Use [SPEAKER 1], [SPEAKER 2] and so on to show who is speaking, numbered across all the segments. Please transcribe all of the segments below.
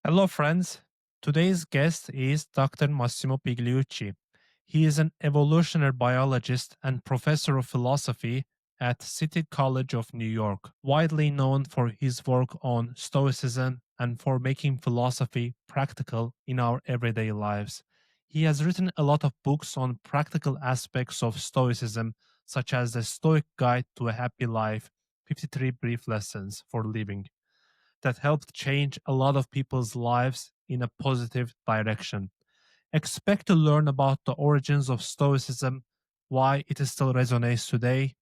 [SPEAKER 1] Hello, friends. Today's guest is Dr. Massimo Pigliucci. He is an evolutionary biologist and professor of philosophy at City College of New York, widely known for his work on Stoicism and for making philosophy practical in our everyday lives. He has written a lot of books on practical aspects of Stoicism, such as The Stoic Guide to a Happy Life, 53 Brief Lessons for Living, that helped change a lot of people's lives in a positive direction. Expect to learn about the origins of Stoicism, why it still resonates today,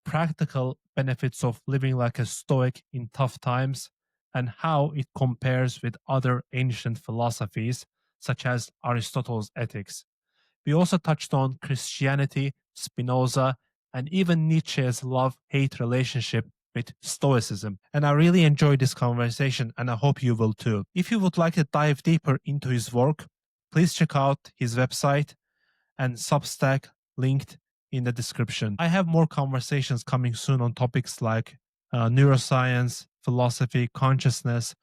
[SPEAKER 1] practical benefits of living like a Stoic in tough times, and how it compares with other ancient philosophies, such as Aristotle's ethics. We also touched on Christianity, Spinoza, and even Nietzsche's love hate relationship with Stoicism. And I really enjoyed this conversation, and I hope you will too. If you would like to dive deeper into his work, please check out his website and Substack linked in the description. I have more conversations coming soon on topics like neuroscience, philosophy, consciousness,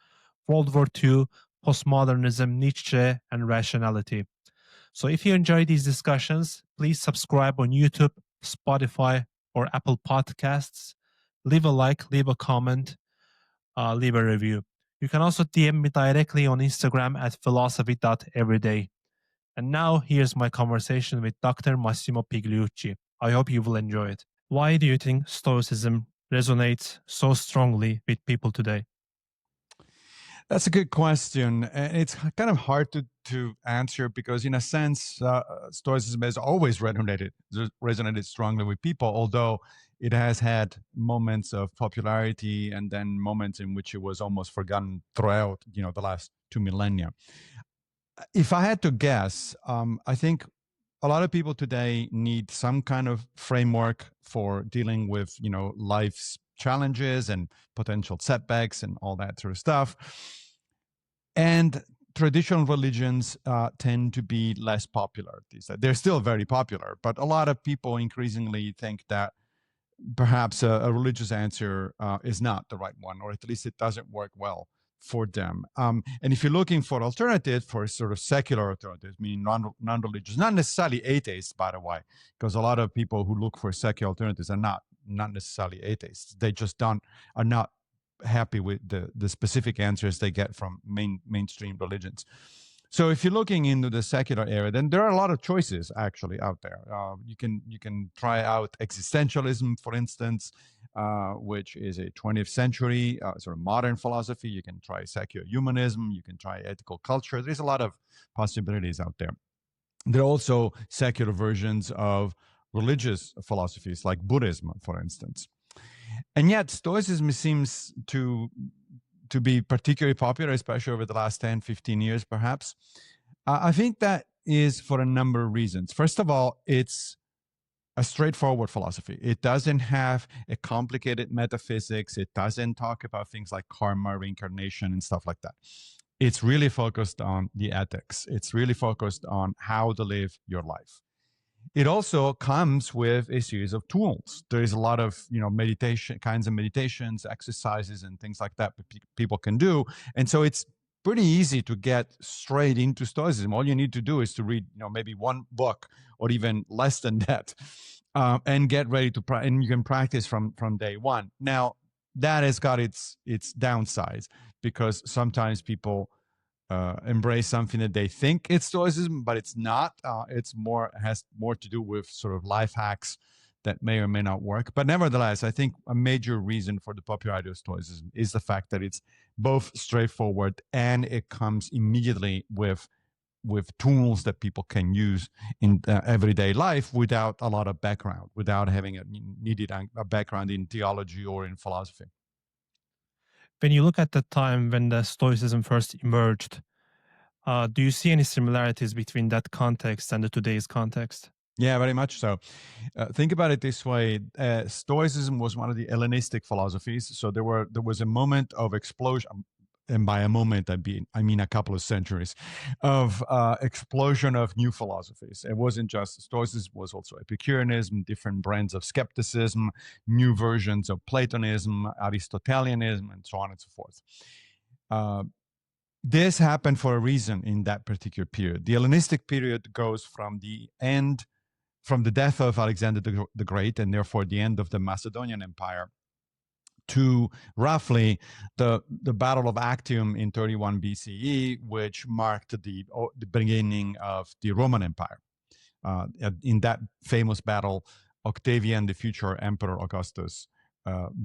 [SPEAKER 1] World War II, postmodernism, Nietzsche, and rationality. So if you enjoy these discussions, please subscribe on YouTube, Spotify, or Apple Podcasts. Leave a like, leave a comment, leave a review. You can also DM me directly on Instagram at philosophy.everyday. And now here's my conversation with Dr. Massimo Pigliucci. I hope you will enjoy it. Why do you think Stoicism resonates so strongly with people today?
[SPEAKER 2] That's a good question. And it's kind of hard to answer because, in a sense, Stoicism has always resonated strongly with people, although it has had moments of popularity and then moments in which it was almost forgotten throughout, the last 2 millennia. If I had to guess, I think a lot of people today need some kind of framework for dealing with, life's challenges and potential setbacks and all that sort of stuff. And traditional religions tend to be less popular these days. They're still very popular, but a lot of people increasingly think that perhaps a religious answer is not the right one, or at least it doesn't work well for them. And if you're looking for alternatives, for sort of secular alternatives, meaning non-religious, not necessarily atheists, by the way, because a lot of people who look for secular alternatives are not necessarily atheists. They just are not happy with the specific answers they get from mainstream religions. So if you're looking into the secular area, then there are a lot of choices actually out there. You can try out existentialism, for instance, which is a 20th century sort of modern philosophy. You can try secular humanism. You can try ethical culture. There's a lot of possibilities out there. There are also secular versions of religious philosophies like Buddhism, for instance. And yet Stoicism seems to be particularly popular, especially over the last 10, 15 years, perhaps. I think that is for a number of reasons. First of all, it's a straightforward philosophy. It doesn't have a complicated metaphysics. It doesn't talk about things like karma, reincarnation, and stuff like that. It's really focused on the ethics. It's really focused on how to live your life. It also comes with a series of tools. There is a lot of kinds of meditations, exercises, and things like that people can do. And so it's pretty easy to get straight into Stoicism. All you need to do is to read, maybe one book or even less than that, and get ready to and you can practice from day one. Now that has got its downsides because sometimes people embrace something that they think it's Stoicism, but it's not. Has more to do with sort of life hacks that may or may not work. But nevertheless, I think a major reason for the popularity of Stoicism is the fact that it's both straightforward and it comes immediately with tools that people can use in everyday life without a lot of background, without having a background in theology or in philosophy.
[SPEAKER 1] When you look at the time when the Stoicism first emerged, do you see any similarities between that context and the today's context?
[SPEAKER 2] Yeah, very much so. Think about it this way: Stoicism was one of the Hellenistic philosophies. So there was a moment of explosion, and by a moment I mean a couple of centuries of explosion of new philosophies. It wasn't just Stoicism; it was also Epicureanism, different brands of skepticism, new versions of Platonism, Aristotelianism, and so on and so forth. This happened for a reason in that particular period. The Hellenistic period goes from the death of Alexander the Great, and therefore the end of the Macedonian Empire, to roughly the Battle of Actium in 31 BCE, which marked the beginning of the Roman Empire. In that famous battle, Octavian, the future Emperor Augustus,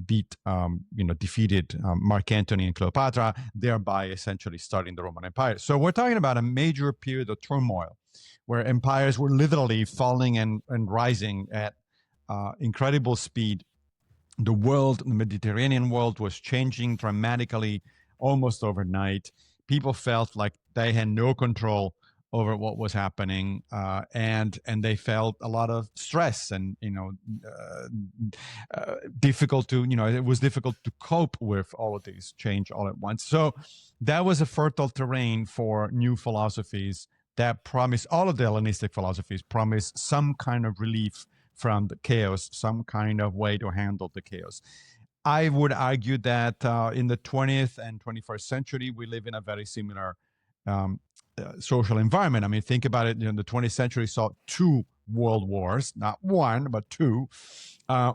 [SPEAKER 2] defeated Mark Antony and Cleopatra, thereby essentially starting the Roman Empire. So we're talking about a major period of turmoil where empires were literally falling and rising at incredible speed. The Mediterranean world was changing dramatically almost overnight. People felt like they had no control over what was happening, and they felt a lot of stress, and difficult to it was difficult to cope with all of these change all at once. So that was a fertile terrain for new philosophies that promise. All of the Hellenistic philosophies promise some kind of relief from the chaos, some kind of way to handle the chaos. I would argue that in the 20th and 21st century, we live in a very similar social environment. I mean, think about it. The 20th century saw two world wars, not one, but two.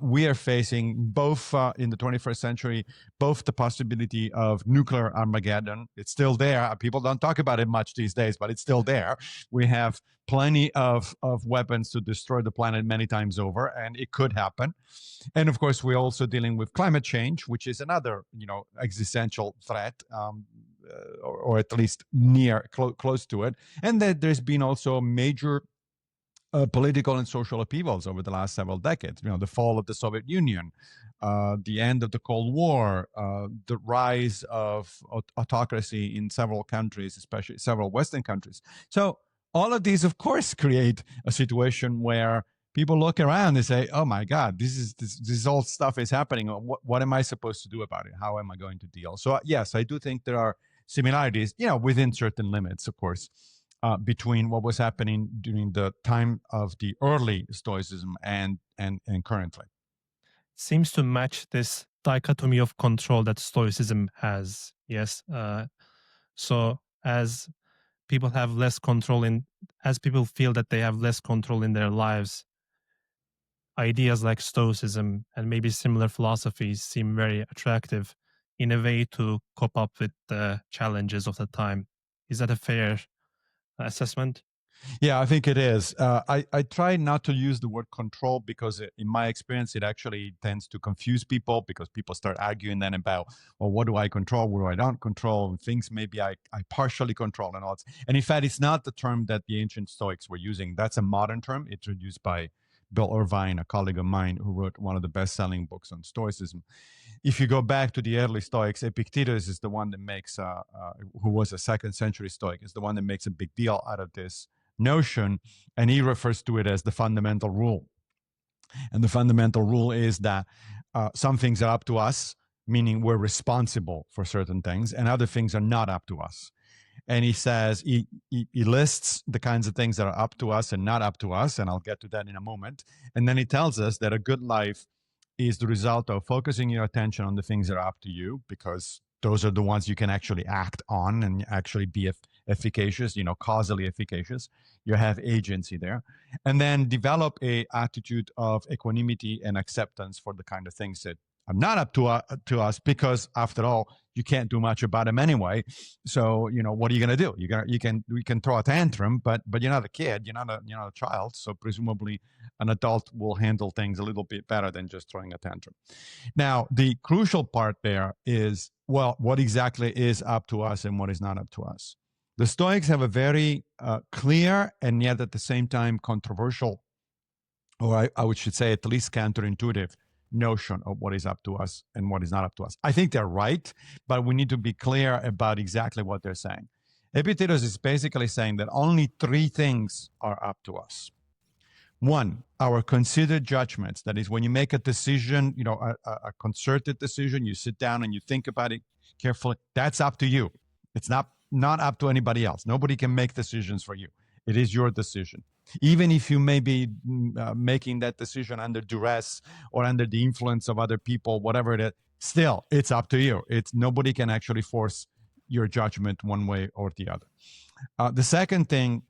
[SPEAKER 2] We are facing both in the 21st century, both the possibility of nuclear Armageddon. It's still there. People don't talk about it much these days, but it's still there. We have plenty of weapons to destroy the planet many times over, and it could happen. And of course, we're also dealing with climate change, which is another, existential threat, or at least close to it. And that there's been also major political and social upheavals over the last several decades. The fall of the Soviet Union, the end of the Cold War, the rise of autocracy in several countries, especially several Western countries. So all of these, of course, create a situation where people look around and say, "Oh my God, this all stuff is happening. What am I supposed to do about it? How am I going to deal?" So yes, I do think there are similarities, within certain limits, of course, between what was happening during the time of the early Stoicism and currently.
[SPEAKER 1] Seems to match this dichotomy of control that Stoicism has. Yes. So as people have less control as people feel that they have less control in their lives, ideas like Stoicism and maybe similar philosophies seem very attractive in a way to cope up with the challenges of the time. Is that a fair assessment?
[SPEAKER 2] Yeah, I think it is. I try not to use the word control because in my experience, it actually tends to confuse people, because people start arguing then about, well, what do I control? What do I don't control? And things maybe I partially control and all that. And in fact, it's not the term that the ancient Stoics were using. That's a modern term introduced by Bill Irvine, a colleague of mine who wrote one of the best-selling books on Stoicism. If you go back to the early Stoics, Epictetus is the one that makes, who was a second century Stoic, is the one that makes a big deal out of this notion, and he refers to it as the fundamental rule. And the fundamental rule is that some things are up to us, meaning we're responsible for certain things, and other things are not up to us. And he says, he lists the kinds of things that are up to us and not up to us, and I'll get to that in a moment. And then he tells us that a good life is the result of focusing your attention on the things that are up to you, because those are the ones you can actually act on and actually be efficacious, causally efficacious. You have agency there. And then develop a attitude of equanimity and acceptance for the kind of things that are not up to us, because after all, you can't do much about them anyway. So, what are you going to do? We can throw a tantrum, but you're not a kid, you're not a child. So presumably an adult will handle things a little bit better than just throwing a tantrum. Now, the crucial part there is, well, what exactly is up to us and what is not up to us? The Stoics have a very clear and yet at the same time controversial, or I should say at least counterintuitive, notion of what is up to us and what is not up to us. I think they're right, but we need to be clear about exactly what they're saying. Epictetus is basically saying that only three things are up to us. One, our considered judgments. That is, when you make a decision, a concerted decision, you sit down and you think about it carefully. That's up to you. It's not up to anybody else. Nobody can make decisions for you. It is your decision. Even if you may be making that decision under duress or under the influence of other people, whatever it is, still, it's up to you. Nobody can actually force your judgment one way or the other. The second thing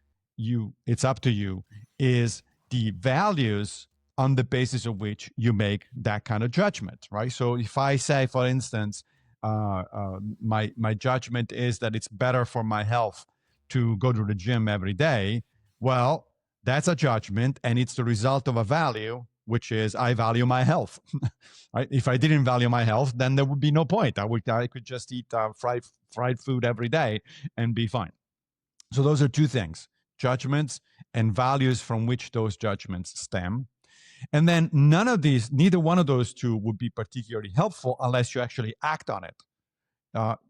[SPEAKER 2] it's up to you is the values on the basis of which you make that kind of judgment, right? So if I say, for instance, my judgment is that it's better for my health to go to the gym every day, well, that's a judgment, and it's the result of a value, which is I value my health. Right? If I didn't value my health, then there would be no point. I could just eat fried food every day and be fine. So those are two things: judgments and values from which those judgments stem. And then neither one of those two would be particularly helpful unless you actually act on it.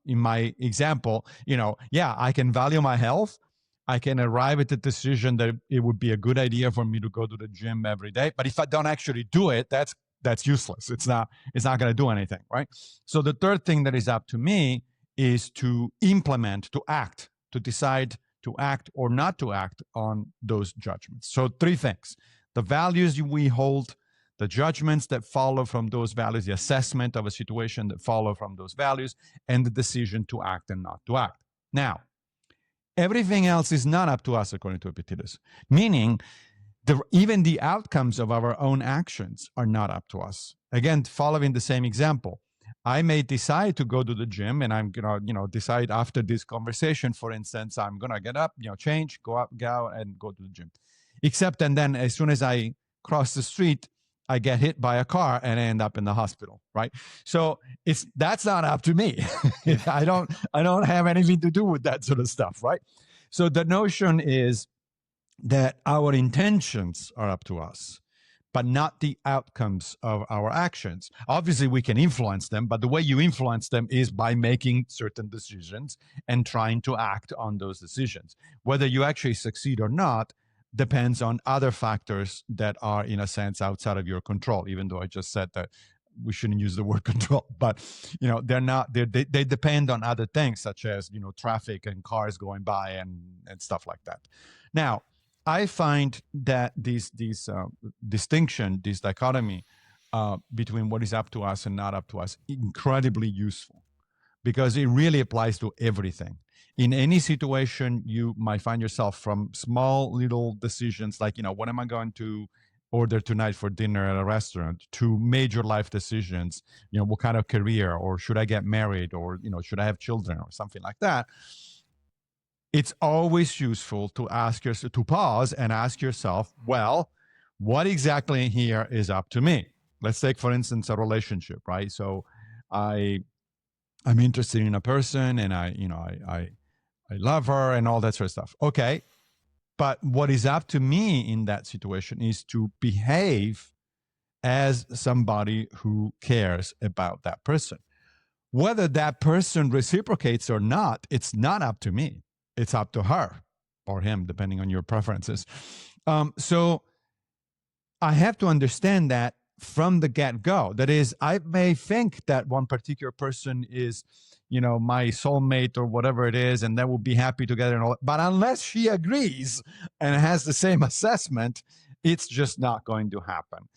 [SPEAKER 2] In my example, I can value my health. I can arrive at the decision that it would be a good idea for me to go to the gym every day. But if I don't actually do it, that's useless. It's not going to do anything, right? So the third thing that is up to me is to implement, to act, to decide to act or not to act on those judgments. So three things: the values we hold, the judgments that follow from those values, the assessment of a situation that follow from those values, and the decision to act and not to act. Now, everything else is not up to us, according to Epictetus, meaning even the outcomes of our own actions are not up to us. Again, following the same example, I may decide to go to the gym, and I'm gonna, decide after this conversation, for instance, I'm gonna get up, change, go out and go to the gym. Except, and then as soon as I cross the street, I get hit by a car and I end up in the hospital, right? So that's not up to me. I don't have anything to do with that sort of stuff, right? So the notion is that our intentions are up to us, but not the outcomes of our actions. Obviously, we can influence them, but the way you influence them is by making certain decisions and trying to act on those decisions. Whether you actually succeed or not depends on other factors that are, in a sense, outside of your control, even though I just said that we shouldn't use the word control. But they're not. They depend on other things, such as traffic and cars going by and stuff like that. Now, I find that this distinction, this dichotomy between what is up to us and not up to us, incredibly useful, because it really applies to everything. In any situation, you might find yourself, from small little decisions like, what am I going to order tonight for dinner at a restaurant, to major life decisions, what kind of career, or should I get married, or, should I have children, or something like that. It's always useful to to pause and ask yourself, well, what exactly here is up to me? Let's take, for instance, a relationship, right? So I'm interested in a person, and I love her and all that sort of stuff. Okay. But what is up to me in that situation is to behave as somebody who cares about that person. Whether that person reciprocates or not, it's not up to me. It's up to her or him, depending on your preferences. So I have to understand that from the get-go. That is, I may think that one particular person is, my soulmate or whatever it is, and that we'll be happy together and all that. But unless she agrees and has the same assessment, it's just not going to happen.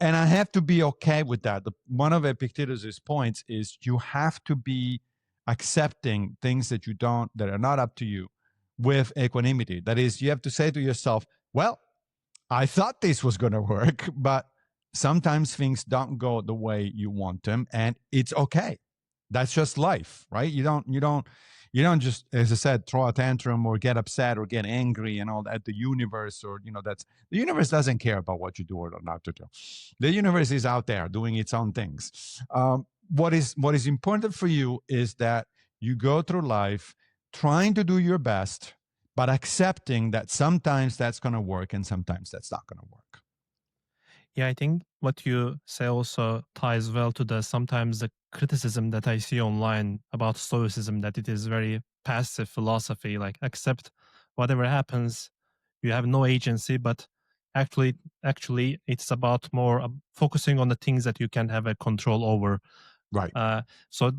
[SPEAKER 2] And I have to be okay with that. One of Epictetus's points is you have to be accepting things that are not up to you with equanimity. That is, you have to say to yourself, well, I thought this was going to work, but sometimes things don't go the way you want them, and it's okay. That's just life, right? You don't just, as I said, throw a tantrum or get upset or get angry and all that. The universe, or the universe doesn't care about what you do or not to do. The universe is out there doing its own things. What is important for you is that you go through life trying to do your best, but accepting that sometimes that's going to work and sometimes that's not going to work.
[SPEAKER 1] Yeah, I think what you say also ties well to sometimes the criticism that I see online about Stoicism, that it is very passive philosophy, like accept whatever happens, you have no agency, but actually it's about more focusing on the things that you can have a control over.
[SPEAKER 2] Right.
[SPEAKER 1] So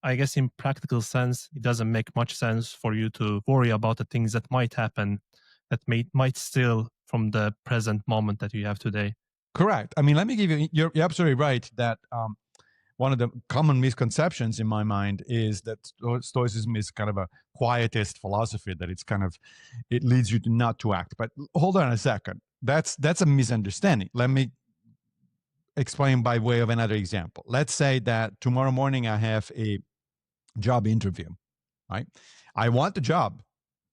[SPEAKER 1] I guess in practical sense, it doesn't make much sense for you to worry about the things that might happen, that might steal from the present moment that you have today.
[SPEAKER 2] Correct. I mean, let me give you're absolutely right that one of the common misconceptions in my mind is that Stoicism is kind of a quietist philosophy, that it leads you to not to act. But hold on a second. That's a misunderstanding. Let me explain by way of another example. Let's say that tomorrow morning I have a job interview, right? I want the job.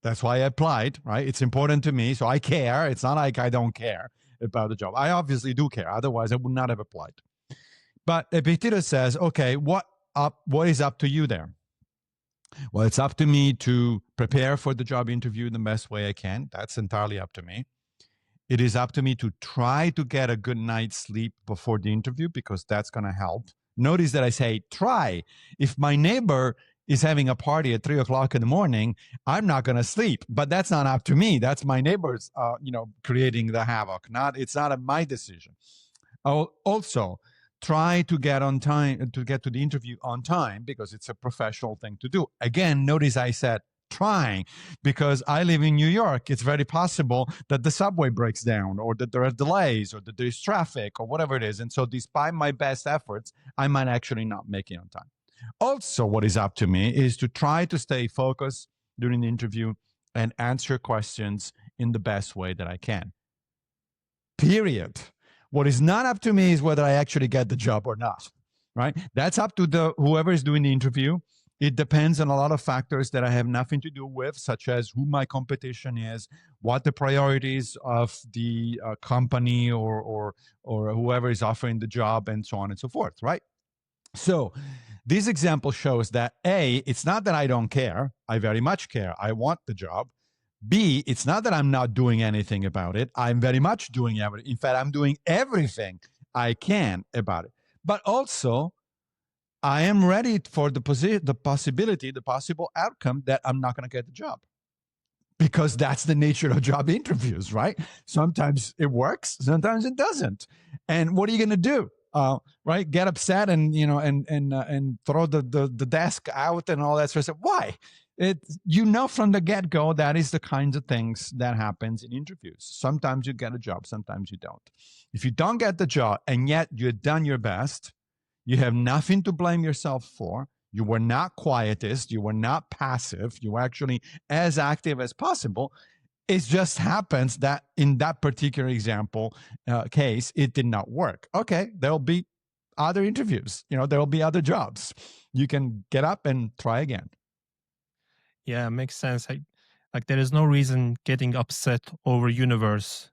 [SPEAKER 2] That's why I applied, right? It's important to me, so I care. It's not like I don't care about the job. I obviously do care. Otherwise, I would not have applied. But Epictetus says, okay, what is up to you there? Well, it's up to me to prepare for the job interview the best way I can. That's entirely up to me. It is up to me to try to get a good night's sleep before the interview, because that's going to help. Notice that I say try. If my neighbor is having a party at 3:00 in the morning, I'm not going to sleep. But that's not up to me. That's my neighbor's, creating the havoc. It's not my decision. Also, try to get to the interview on time, because it's a professional thing to do. Again, notice I said trying, because I live in New York. It's very possible that the subway breaks down, or that there are delays, or that there's traffic, or whatever it is. And so despite my best efforts, I might actually not make it on time. Also, what is up to me is to try to stay focused during the interview and answer questions in the best way that I can. Period. What is not up to me is whether I actually get the job or not, right? That's up to whoever is doing the interview. It depends on a lot of factors that I have nothing to do with, such as who my competition is, what the priorities of the company or whoever is offering the job, and so on and so forth, right? So this example shows that A, it's not that I don't care. I very much care. I want the job. B, it's not that I'm not doing anything about it. I'm very much doing everything. In fact, I'm doing everything I can about it. But also, I am ready for the possible outcome that I'm not going to get the job. Because that's the nature of job interviews, right? Sometimes it works, sometimes it doesn't. And what are you going to do? Right? Get upset and throw the desk out and all that sort of stuff. Why? From the get-go, that is the kinds of things that happens in interviews. Sometimes you get a job, sometimes you don't. If you don't get the job and yet you've done your best, you have nothing to blame yourself for. You were not quietist. You were not passive. You were actually as active as possible. It just happens that in that particular case, it did not work. Okay, there'll be other interviews. There will be other jobs. You can get up and try again.
[SPEAKER 1] Yeah, makes sense. Like there is no reason getting upset over universe.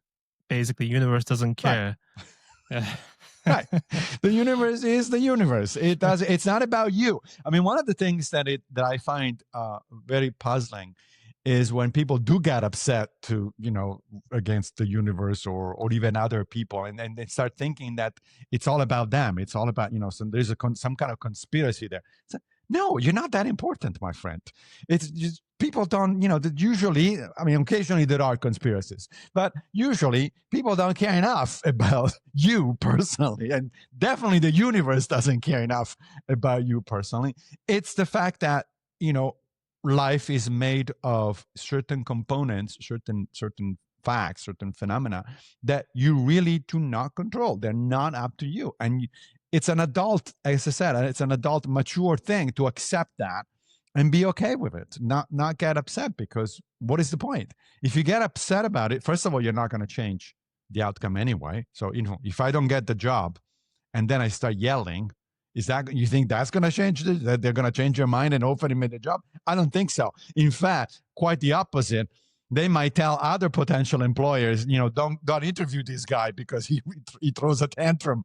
[SPEAKER 1] Basically, universe doesn't care.
[SPEAKER 2] Right. Right. The universe is the universe. It's not about you. I mean, one of the things that I find very puzzling is when people do get upset against the universe or even other people, and they start thinking that it's all about them. It's all about, there's some kind of conspiracy there. No, you're not that important, my friend. It's just people don't, usually, I mean, occasionally there are conspiracies, but usually people don't care enough about you personally. And definitely the universe doesn't care enough about you personally. It's the fact that, life is made of certain components, certain facts, certain phenomena that you really do not control. They're not up to you. And it's an adult, as I said, it's an adult, mature thing to accept that and be okay with it. Not get upset, because what is the point? If you get upset about it, first of all, you're not going to change the outcome anyway. So, if I don't get the job and then I start yelling, you think that's going to change that they're going to change your mind and offer me the job? I don't think so. In fact, quite the opposite. They might tell other potential employers, don't interview this guy because he throws a tantrum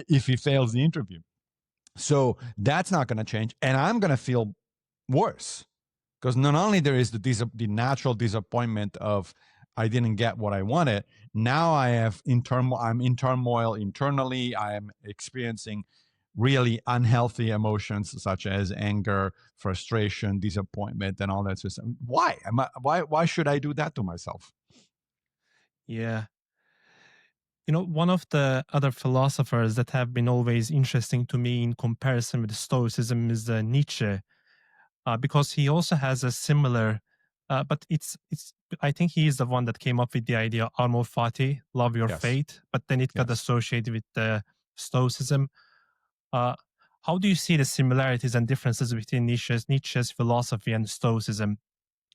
[SPEAKER 2] if he fails the interview. So that's not going to change, and I'm going to feel worse, because not only there is the natural disappointment of I didn't get what I wanted. Now I'm in turmoil internally. I am experiencing really unhealthy emotions such as anger, frustration, disappointment, and all that sort of stuff. Why should I do that to myself?
[SPEAKER 1] Yeah. One of the other philosophers that have been always interesting to me in comparison with Stoicism is Nietzsche, because he also has a similar, but it's. I think he is the one that came up with the idea amor fati, love your
[SPEAKER 2] Yes.
[SPEAKER 1] fate, but then it got
[SPEAKER 2] Yes.
[SPEAKER 1] associated with the Stoicism. How do you see the similarities and differences between Nietzsche's philosophy and Stoicism?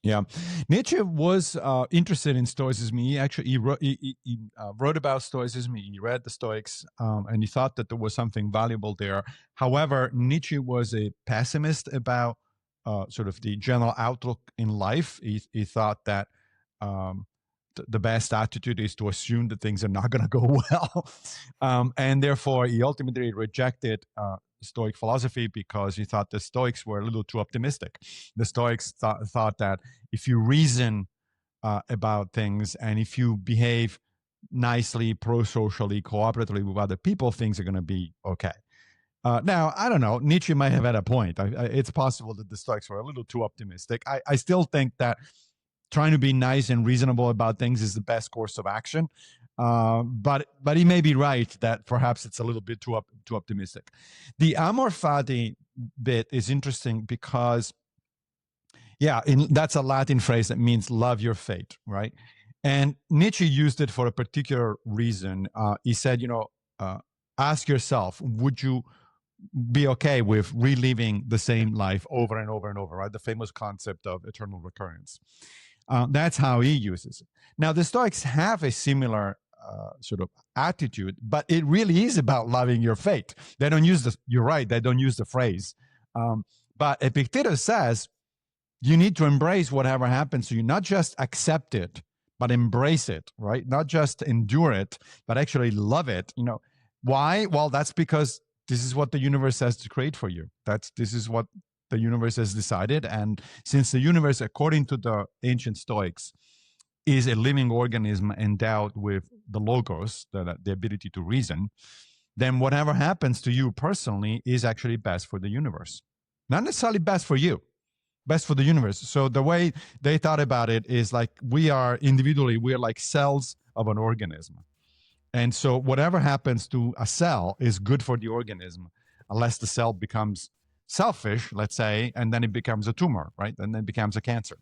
[SPEAKER 2] Yeah, Nietzsche was interested in Stoicism. He wrote about Stoicism. He read the Stoics, and he thought that there was something valuable there. However, Nietzsche was a pessimist about sort of the general outlook in life. He thought that um, the best attitude is to assume that things are not going to go well, and therefore he ultimately rejected Stoic philosophy because he thought the Stoics were a little too optimistic. The Stoics thought that if you reason about things and if you behave nicely, pro-socially, cooperatively with other people, things are going to be okay. Now, I don't know. Nietzsche might have had a point. It's possible that the Stoics were a little too optimistic. I still think that trying to be nice and reasonable about things is the best course of action. But he may be right that perhaps it's a little bit too optimistic. The amor fati bit is interesting because, that's a Latin phrase that means love your fate, right? And Nietzsche used it for a particular reason. He said, ask yourself, would you be okay with reliving the same life over and over and over, right? The famous concept of eternal recurrence. That's how he uses it. Now, the Stoics have a similar sort of attitude, but it really is about loving your fate. They don't use you're right, they don't use the phrase. But Epictetus says you need to embrace whatever happens to you, not just accept it, but embrace it, right? Not just endure it, but actually love it. Why? Well, that's because this is what the universe has to create for you. This is what the universe has decided. And since the universe, according to the ancient Stoics, is a living organism endowed with the logos, the ability to reason, then whatever happens to you personally is actually best for the universe. Not necessarily best for you, best for the universe. So the way they thought about it is like we are like cells of an organism. And so whatever happens to a cell is good for the organism, unless the cell becomes selfish, let's say, and then it becomes a tumor, right? And then it becomes a cancer,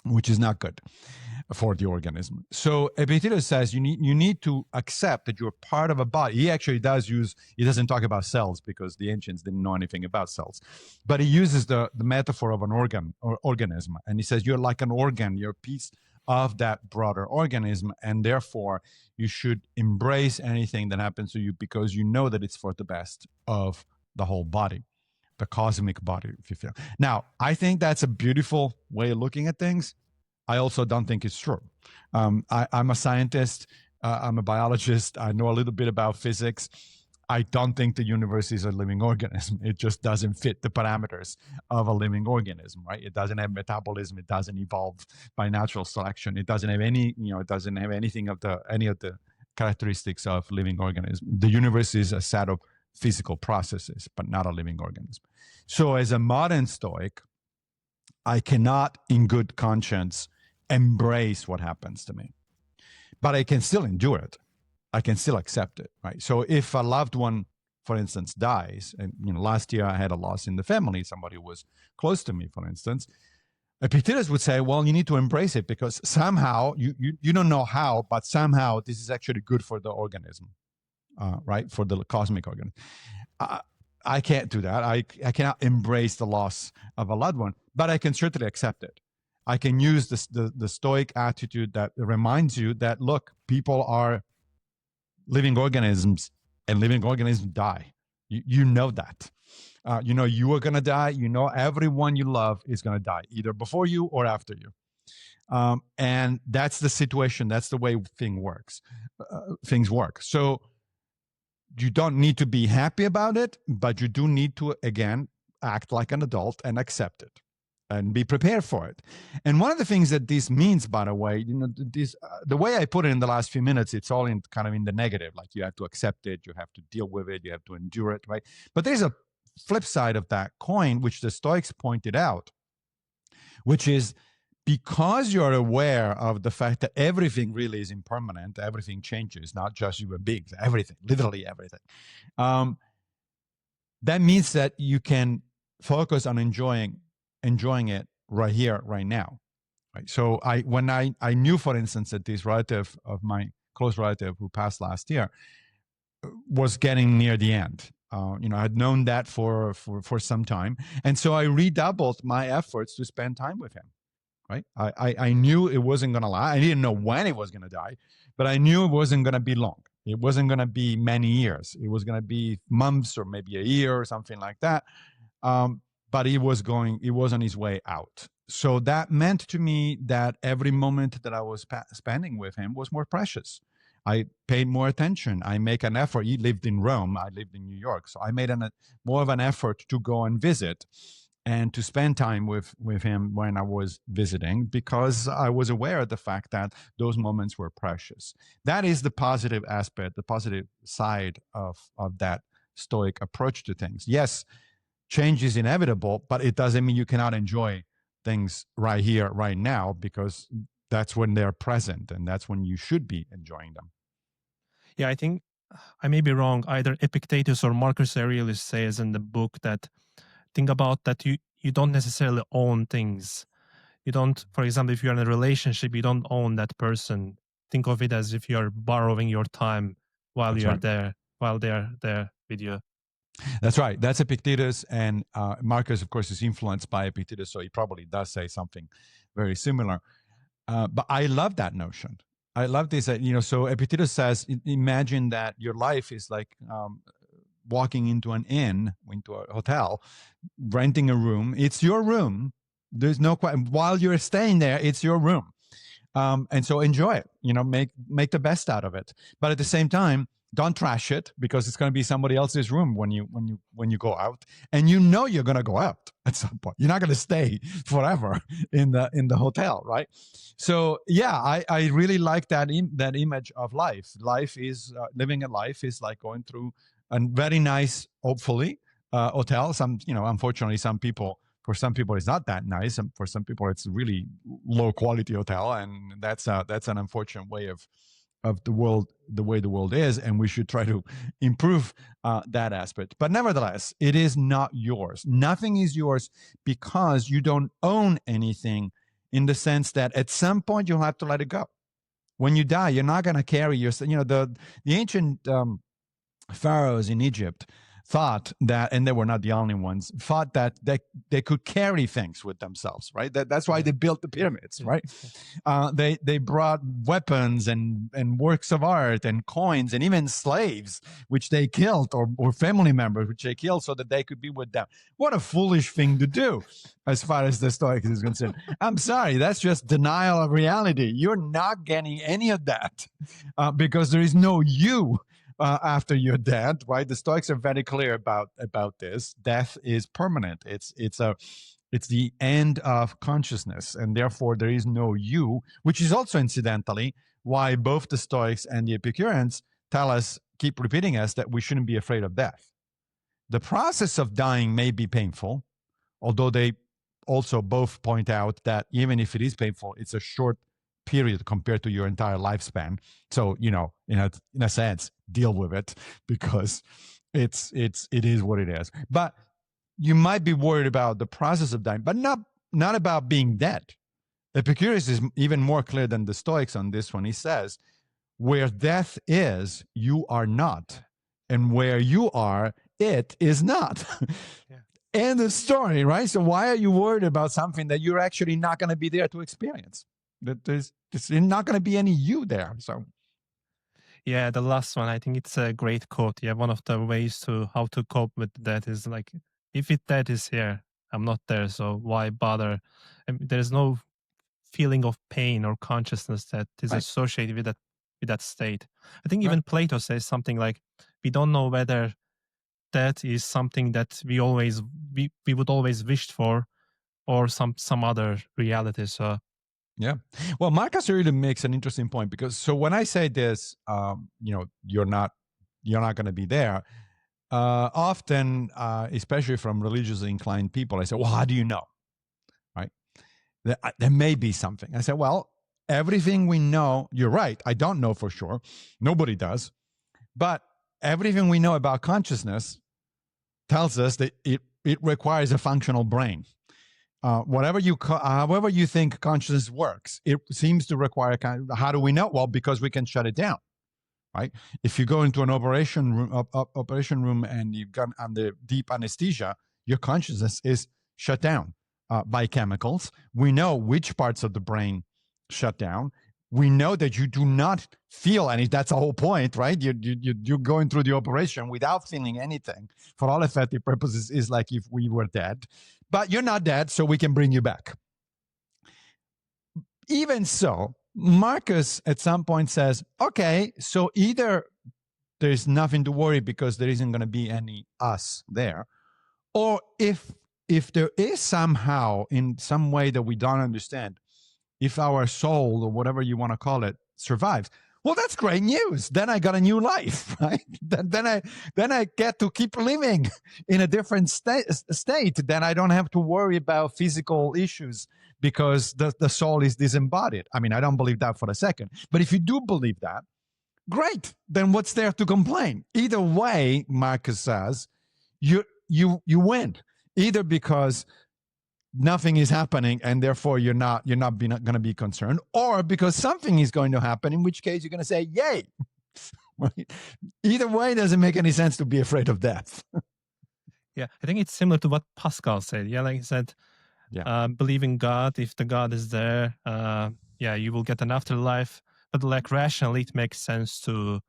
[SPEAKER 2] which is not good for the organism. So Epictetus says you need to accept that you're part of a body. He actually he doesn't talk about cells because the ancients didn't know anything about cells, but he uses the metaphor of an organism. And he says you're like an organ, you're a piece of that broader organism, and therefore you should embrace anything that happens to you because you know that it's for the best of the whole body, the cosmic body, if you feel. Now, I think that's a beautiful way of looking at things. I also don't think it's true. I'm a scientist. I'm a biologist. I know a little bit about physics. I don't think the universe is a living organism. It just doesn't fit the parameters of a living organism, right? It doesn't have metabolism. It doesn't evolve by natural selection. It doesn't have it doesn't have any of the characteristics of living organism. The universe is a set of physical processes, but not a living organism. So as a modern Stoic, I cannot in good conscience embrace what happens to me, but I can still endure it. I can still accept it, right? So if a loved one, for instance, dies, and last year I had a loss in the family, somebody who was close to me, for instance, Epictetus would say, well, you need to embrace it because somehow, you don't know how, but somehow this is actually good for the organism, right? For the cosmic organism. I can't do that. I cannot embrace the loss of a loved one, but I can certainly accept it. I can use the Stoic attitude that reminds you that, look, people are living organisms and living organisms die. You know that. You are going to die. Everyone you love is going to die, either before you or after you. And that's the situation. That's the way things work. So you don't need to be happy about it, but you do need to, again, act like an adult and accept it and be prepared for it. And one of the things that this means, by the way, the way I put it in the last few minutes, it's all in kind of in the negative, like you have to accept it, you have to deal with it, you have to endure it, right? But there's a flip side of that coin, which the Stoics pointed out, which is because you're aware of the fact that everything really is impermanent, everything changes, not just human beings, everything, literally everything. That means that you can focus on enjoying it right here, right now. Right. So when I knew, for instance, that this relative of my close relative who passed last year was getting near the end, I'd known that for some time, and so I redoubled my efforts to spend time with him. Right? I knew it wasn't going to last. I didn't know when it was going to die, but I knew it wasn't going to be long. It wasn't going to be many years. It was going to be months or maybe a year or something like that. But he was on his way out. So that meant to me that every moment that I was spending with him was more precious. I paid more attention. I make an effort. He lived in Rome. I lived in New York. So I made more of an effort to go and visit and to spend time with him when I was visiting, because I was aware of the fact that those moments were precious. That is the positive aspect, the positive side of that Stoic approach to things. Yes, change is inevitable, but it doesn't mean you cannot enjoy things right here, right now, because that's when they're present and that's when you should be enjoying them.
[SPEAKER 1] Yeah, I think I may be wrong. Either Epictetus or Marcus Aurelius says in the book that think about that you don't necessarily own things. You don't, for example, if you're in a relationship, you don't own that person. Think of it as if you're borrowing your time while
[SPEAKER 2] That's
[SPEAKER 1] you're
[SPEAKER 2] right.
[SPEAKER 1] there, while they're there with you.
[SPEAKER 2] That's right. That's Epictetus, and Marcus, of course, is influenced by Epictetus, so he probably does say something very similar. But I love that notion. I love this. So Epictetus says, imagine that your life is like walking into an inn, into a hotel, renting a room. It's your room. There's no question. While you're staying there, it's your room. And so enjoy it. Make the best out of it. But at the same time, don't trash it, because it's going to be somebody else's room when you go out, and you're going to go out at some point. You're not going to stay forever in the hotel, right? So yeah, I really like that image of life. Life is living a life is like going through a very nice, hopefully, hotel. Unfortunately, for some people it's not that nice, and for some people it's really low quality hotel, and that's an unfortunate way of the world, the way the world is, and we should try to improve that aspect. But nevertheless, it is not yours. Nothing is yours, because you don't own anything, in the sense that at some point you'll have to let it go. When you die, you're not going to carry yourself. The ancient pharaohs in Egypt thought that, and they were not the only ones, thought that they could carry things with themselves, right? That's why they built the pyramids, right? They brought weapons and works of art and coins and even slaves, which they killed, or family members, which they killed, so that they could be with them. What a foolish thing to do, as far as the Stoics is concerned. I'm sorry, that's just denial of reality. You're not getting any of that, because there is no you after you're dead, right? The Stoics are very clear about this. Death is permanent. It's the end of consciousness, and therefore there is no you, which is also incidentally why both the Stoics and the Epicureans keep repeating us that we shouldn't be afraid of death. The process of dying may be painful, although they also both point out that even if it is painful, it's a short period compared to your entire lifespan. So, in a sense, deal with it, because it is what it is. But you might be worried about the process of dying, but not about being dead. Epicurus is even more clear than the Stoics on this one. He says, where death is, you are not. And where you are, it is not. Yeah. End of story, right? So why are you worried about something that you're actually not going to be there to experience? That there's not going to be any you there. So
[SPEAKER 1] yeah, the last one, I think it's a great quote. Yeah, one of the ways to how to cope with that is like, if death is here, I'm not there, so why bother? There's no feeling of pain or consciousness that is associated with that state. I think even Plato says something like, we don't know whether that is something that we would always wished for, or some other reality. So
[SPEAKER 2] yeah, well, Marcus really makes an interesting point, because when I say this, you're not going to be there. Often, especially from religiously inclined people, I say, well, how do you know? Right? There may be something. I say, well, everything we know, you're right. I don't know for sure. Nobody does. But everything we know about consciousness tells us that it requires a functional brain. However you think consciousness works, it seems to require how do we know? Well, because we can shut it down, right? If you go into an operation room and you've got under deep anesthesia, your consciousness is shut down by chemicals. We know which parts of the brain shut down. We know that you do not feel any. That's the whole point, right? You're going through the operation without feeling anything. For all effective purposes, is like if we were dead, but you're not dead, so we can bring you back. Even so, Marcus at some point says, okay, so either there's nothing to worry because there isn't going to be any us there, or if there is somehow, in some way that we don't understand, if our soul or whatever you want to call it survives, well, that's great news. Then I got a new life, right? Then I get to keep living in a different state. Then I don't have to worry about physical issues because the soul is disembodied. I mean, I don't believe that for a second. But if you do believe that, great. Then what's there to complain? Either way, Marcus says, you win. Either because nothing is happening and therefore you're not going to be concerned, or because something is going to happen, in which case you're going to say yay. Right? Either way, it doesn't make any sense to be afraid of death.
[SPEAKER 1] Yeah, I think it's similar to what Pascal said. Yeah, like he said, believe in God. If the God is there, you will get an afterlife. But like rationally, it makes sense to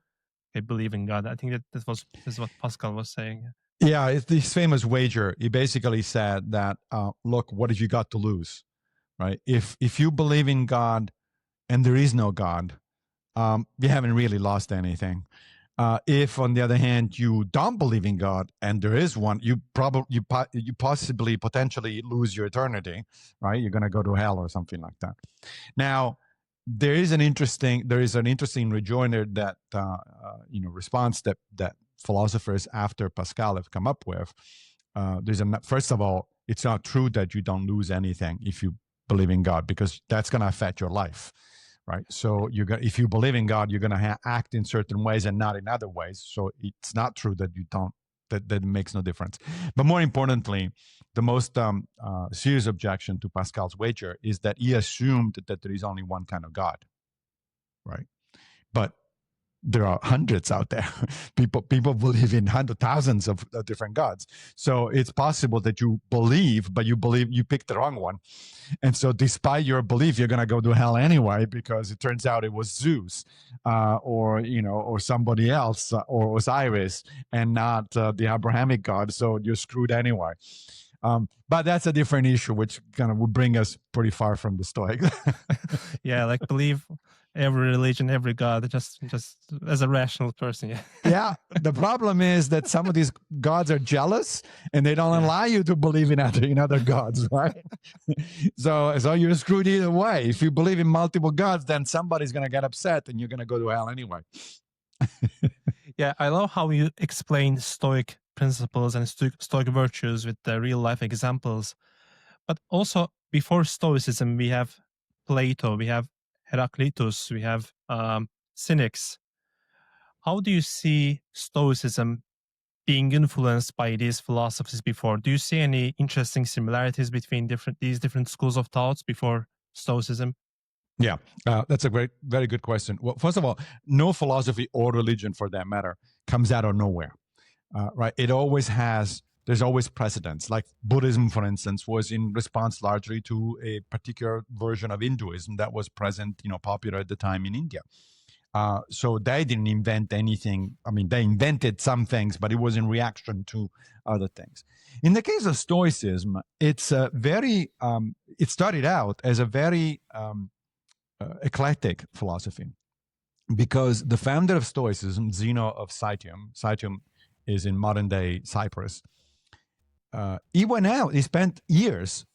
[SPEAKER 1] believe in God. I think this is what Pascal was saying.
[SPEAKER 2] Yeah, it's this famous wager. He basically said that, look, what have you got to lose, right? If you believe in God and there is no God, you haven't really lost anything. If, on the other hand, you don't believe in God and there is one, you possibly potentially lose your eternity, right? You're going to go to hell or something like that. Now, there is an interesting rejoinder that response that philosophers after Pascal have come up with. First of all, it's not true that you don't lose anything if you believe in God, because that's going to affect your life, right? So if you believe in God, you're going to act in certain ways and not in other ways. So it's not true that you don't. That makes no difference. But more importantly, the most serious objection to Pascal's wager is that he assumed that there is only one kind of God, right? But there are hundreds out there. People believe in thousands of different gods. So it's possible that you believe, but you picked the wrong one. And so despite your belief, you're going to go to hell anyway, because it turns out it was Zeus or somebody else, or Osiris, and not the Abrahamic God. So you're screwed anyway. But that's a different issue, which kind of would bring us pretty far from the Stoics.
[SPEAKER 1] Yeah, like believe every religion, every God, just as a rational person. Yeah.
[SPEAKER 2] Yeah. The problem is that some of these gods are jealous and they don't allow you to believe in other gods, right? So you're screwed either way. If you believe in multiple gods, then somebody's going to get upset and you're going to go to hell anyway.
[SPEAKER 1] Yeah, I love how you explain Stoic principles and Stoic virtues with the real life examples. But also, before Stoicism, we have Plato, we have Heraclitus, we have Cynics. How do you see Stoicism being influenced by these philosophies before? Do you see any interesting similarities between these different schools of thoughts before Stoicism?
[SPEAKER 2] Yeah, that's a very good question. Well, first of all, no philosophy or religion, for that matter, comes out of nowhere, right? There's always precedents. Like Buddhism, for instance, was in response largely to a particular version of Hinduism that was present, popular at the time in India. So they didn't invent anything. I mean, they invented some things, but it was in reaction to other things. In the case of Stoicism, it started out as a very eclectic philosophy, because the founder of Stoicism, Zeno of Citium is in modern-day Cyprus. He spent years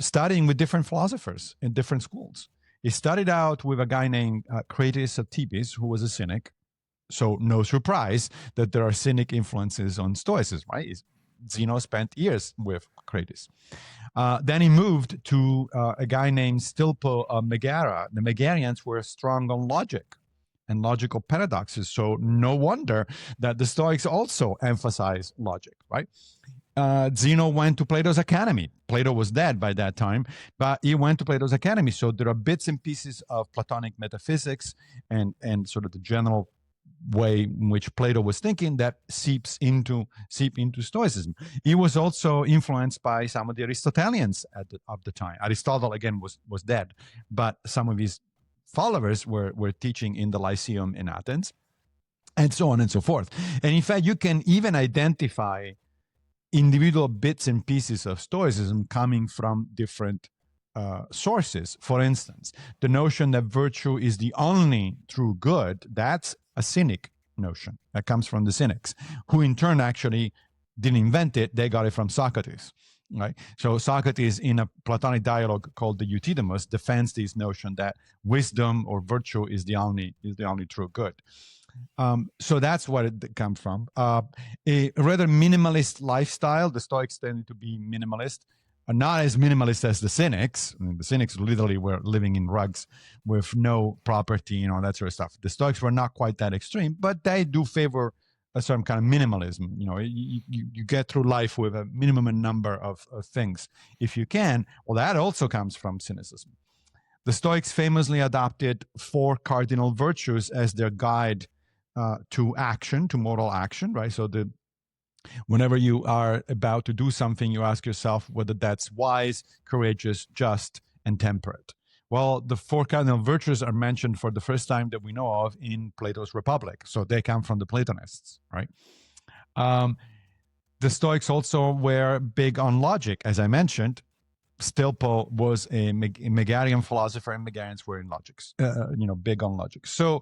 [SPEAKER 2] studying with different philosophers in different schools. He started out with a guy named Crates of Thebes, who was a cynic. So no surprise that there are cynic influences on Stoicism, right? Zeno spent years with Crates. Then he moved to a guy named Stilpo of Megara. The Megarians were strong on logic and logical paradoxes. So no wonder that the Stoics also emphasize logic, right? Zeno went to Plato's Academy. Plato was dead by that time, but he went to Plato's Academy. So there are bits and pieces of Platonic metaphysics and sort of the general way in which Plato was thinking that seep into Stoicism. He was also influenced by some of the Aristotelians of the time. Aristotle, again, was dead, but some of his followers were teaching in the Lyceum in Athens, and so on and so forth. And in fact, you can even identify individual bits and pieces of Stoicism coming from different sources. For instance, the notion that virtue is the only true good, that's a Cynic notion that comes from the Cynics, who in turn actually didn't invent it. They got it from Socrates, right? So Socrates, in a Platonic dialogue called the Euthydemus, defends this notion that wisdom or virtue is the only true good. So that's what it comes from. A rather minimalist lifestyle. The Stoics tended to be minimalist, not as minimalist as the Cynics. I mean, the Cynics literally were living in rugs with no property, that sort of stuff. The Stoics were not quite that extreme, but they do favor a certain kind of minimalism. You get through life with a minimum number of things if you can. Well, that also comes from cynicism. The Stoics famously adopted 4 cardinal virtues as their guide to action, to moral action, right? So whenever you are about to do something, you ask yourself whether that's wise, courageous, just, and temperate. Well, the 4 cardinal virtues are mentioned for the first time that we know of in Plato's Republic. So they come from the Platonists, right? The Stoics also were big on logic. As I mentioned, Stilpo was a Megarian philosopher, and Megarians were in logics, big on logic. So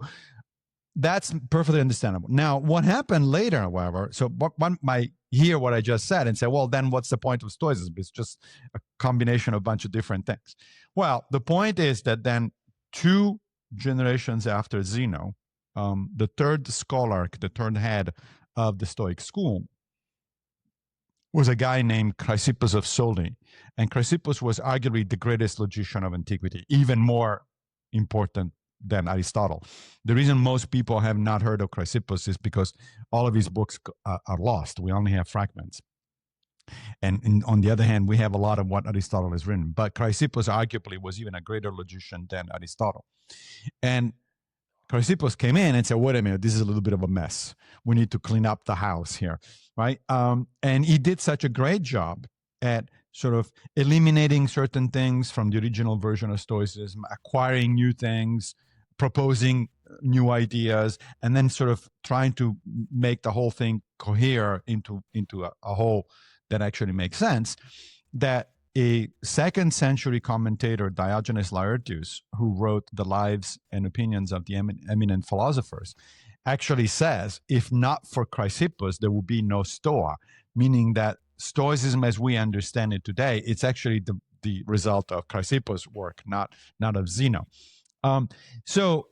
[SPEAKER 2] that's perfectly understandable. Now, what happened later, however, so one might hear what I just said and say, well, then what's the point of Stoicism? It's just a combination of a bunch of different things. Well, the point is that then 2 generations after Zeno, the third scholar, the third head of the Stoic school, was a guy named Chrysippus of Soli. And Chrysippus was arguably the greatest logician of antiquity, even more important than Aristotle. The reason most people have not heard of Chrysippus is because all of his books are lost. We only have fragments. And on the other hand, we have a lot of what Aristotle has written. But Chrysippus arguably was even a greater logician than Aristotle. And Chrysippus came in and said, wait a minute, this is a little bit of a mess. We need to clean up the house here, right? And he did such a great job at sort of eliminating certain things from the original version of Stoicism, acquiring new things, proposing new ideas, and then sort of trying to make the whole thing cohere into a whole that actually makes sense, that a 2nd century commentator, Diogenes Laertius, who wrote the lives and opinions of the eminent philosophers, actually says, if not for Chrysippus, there would be no Stoa, meaning that Stoicism as we understand it today, it's actually the result of Chrysippus' work, not of Zeno. So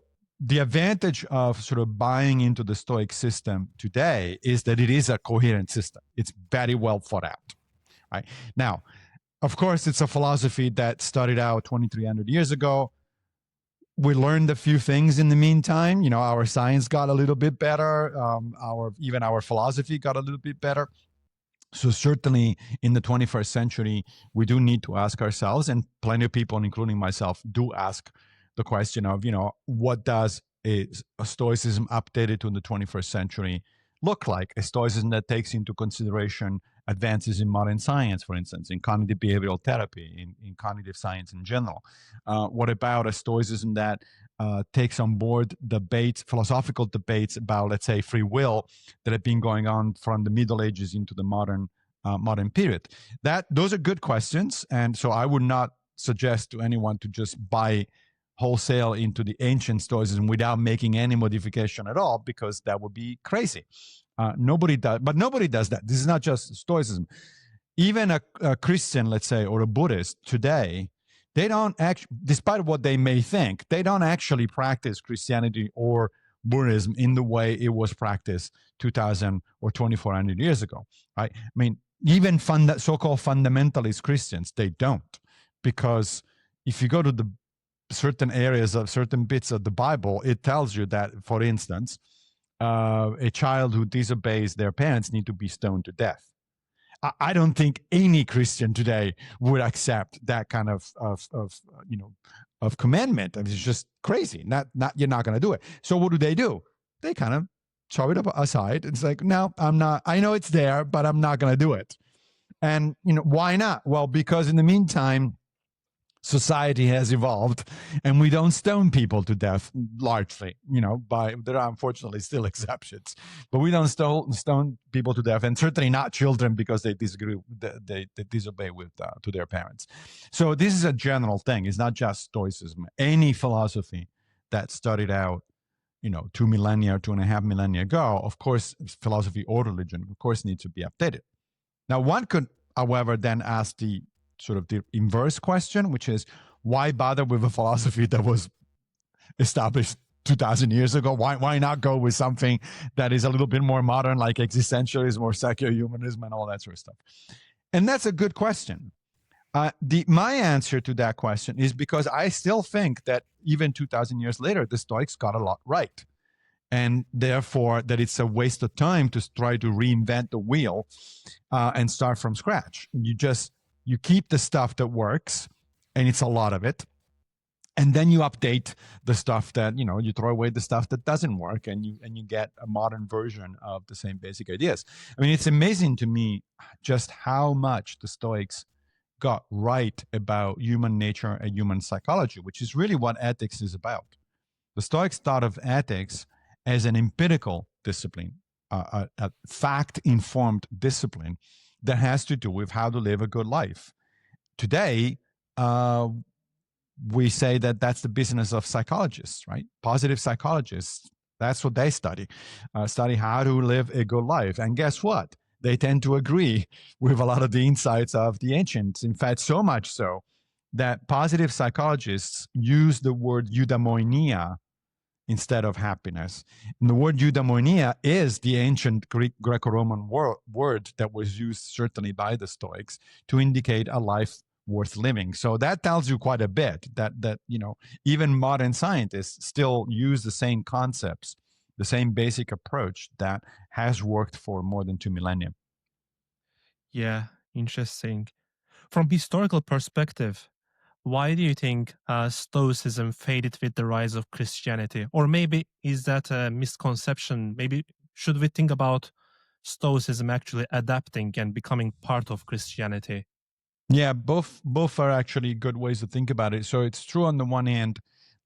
[SPEAKER 2] the advantage of sort of buying into the Stoic system today is that it is a coherent system. It's very well thought out, right? Now, of course, it's a philosophy that started out 2,300 years ago. We learned a few things in the meantime. Our science got a little bit better. Even our philosophy got a little bit better. So certainly in the 21st century, we do need to ask ourselves, and plenty of people, including myself, do ask the question of, what does a Stoicism updated to the 21st century look like? A Stoicism that takes into consideration advances in modern science, for instance, in cognitive behavioral therapy, in cognitive science in general. What about a Stoicism that takes on board philosophical debates about, let's say, free will that have been going on from the Middle Ages into the modern period? Those are good questions, and so I would not suggest to anyone to just buy wholesale into the ancient Stoicism without making any modification at all, because that would be crazy. Nobody does that. This is not just Stoicism. Even a Christian, let's say, or a Buddhist today, they don't actually, despite what they may think, they don't actually practice Christianity or Buddhism in the way it was practiced 2,000 or 2,400 years ago, right? I mean, even so-called fundamentalist Christians, they don't, because if you go to the certain areas of certain bits of the Bible, it tells you that, for instance, a child who disobeys their parents need to be stoned to death. I don't think any Christian today would accept that kind of commandment. I mean, it's just crazy. You're not going to do it. So what do? They kind of throw it aside. It's like, no, I'm not. I know it's there, but I'm not going to do it. And why not? Well, because in the meantime, society has evolved, and we don't stone people to death largely. By there are unfortunately still exceptions, but we don't stone people to death, and certainly not children because they disagree, they disobey to their parents. So this is a general thing. It's not just Stoicism. Any philosophy that started out 2.5 millennia ago, of course, philosophy or religion, of course, needs to be updated. Now, one could, however, then ask the sort of the inverse question, which is, why bother with a philosophy that was established 2,000 years ago? Why not go with something that is a little bit more modern, like existentialism or secular humanism and all that sort of stuff? And that's a good question. My answer to that question is because I still think that even 2,000 years later, the Stoics got a lot right. And therefore, that it's a waste of time to try to reinvent the wheel and start from scratch. You keep the stuff that works, and it's a lot of it. And then you update the stuff that, you throw away the stuff that doesn't work, and you get a modern version of the same basic ideas. I mean, it's amazing to me just how much the Stoics got right about human nature and human psychology, which is really what ethics is about. The Stoics thought of ethics as an empirical discipline, a fact-informed discipline that has to do with how to live a good life. Today, we say that that's the business of psychologists, right? Positive psychologists, that's what they study how to live a good life. And guess what? They tend to agree with a lot of the insights of the ancients. In fact, so much so that positive psychologists use the word eudaimonia instead of happiness. And the word eudaimonia is the ancient Greco-Roman word that was used certainly by the Stoics to indicate a life worth living. So that tells you quite a bit that even modern scientists still use the same concepts, the same basic approach that has worked for more than 2 millennia.
[SPEAKER 1] Yeah, interesting. From historical perspective, why do you think Stoicism faded with the rise of Christianity? Or maybe is that a misconception? Maybe should we think about Stoicism actually adapting and becoming part of Christianity?
[SPEAKER 2] Yeah, both are actually good ways to think about it. So it's true on the one hand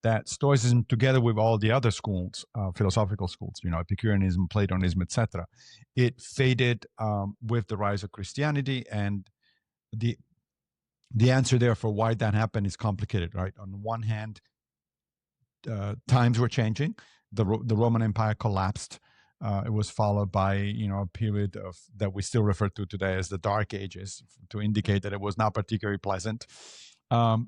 [SPEAKER 2] that Stoicism, together with all the other schools, philosophical schools, Epicureanism, Platonism, etc., it faded with the rise of Christianity. And the answer there for why that happened is complicated, right? On the one hand, times were changing. The Roman Empire collapsed. It was followed by a period of that we still refer to today as the Dark Ages, to indicate that it was not particularly pleasant.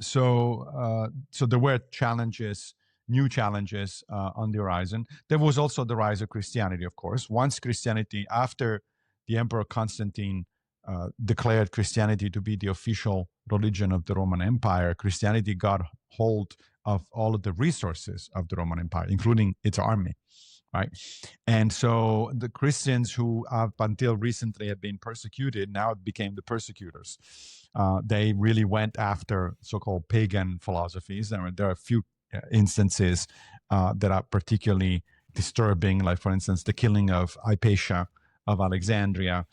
[SPEAKER 2] So there were challenges, new challenges on the horizon. There was also the rise of Christianity, of course. Once Christianity, after the Emperor Constantine declared Christianity to be the official religion of the Roman Empire, Christianity got hold of all of the resources of the Roman Empire, including its army, right? And so the Christians who up until recently had been persecuted now became the persecutors. They really went after so-called pagan philosophies. There are a few instances that are particularly disturbing, like, for instance, the killing of Hypatia of Alexandria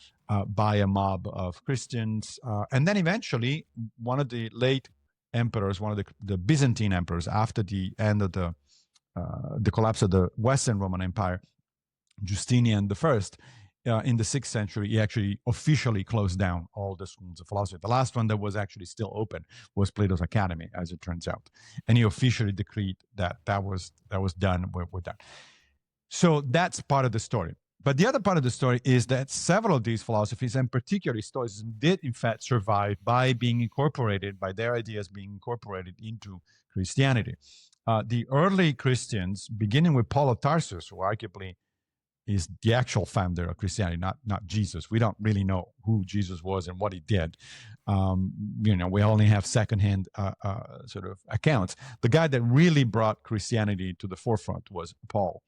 [SPEAKER 2] by a mob of Christians. And then eventually, one of the late emperors, one of the Byzantine emperors, after the end of the collapse of the Western Roman Empire, Justinian I, in the 6th century, he actually officially closed down all the schools of philosophy. The last one that was actually still open was Plato's Academy, as it turns out. And he officially decreed that was done, we're done. So that's part of the story. But the other part of the story is that several of these philosophies, and particularly Stoicism, did in fact survive by being incorporated, by their ideas being incorporated into Christianity. The early Christians, beginning with Paul of Tarsus, who arguably is the actual founder of Christianity, not Jesus. We don't really know who Jesus was and what he did. We only have secondhand sort of accounts. The guy that really brought Christianity to the forefront was Paul.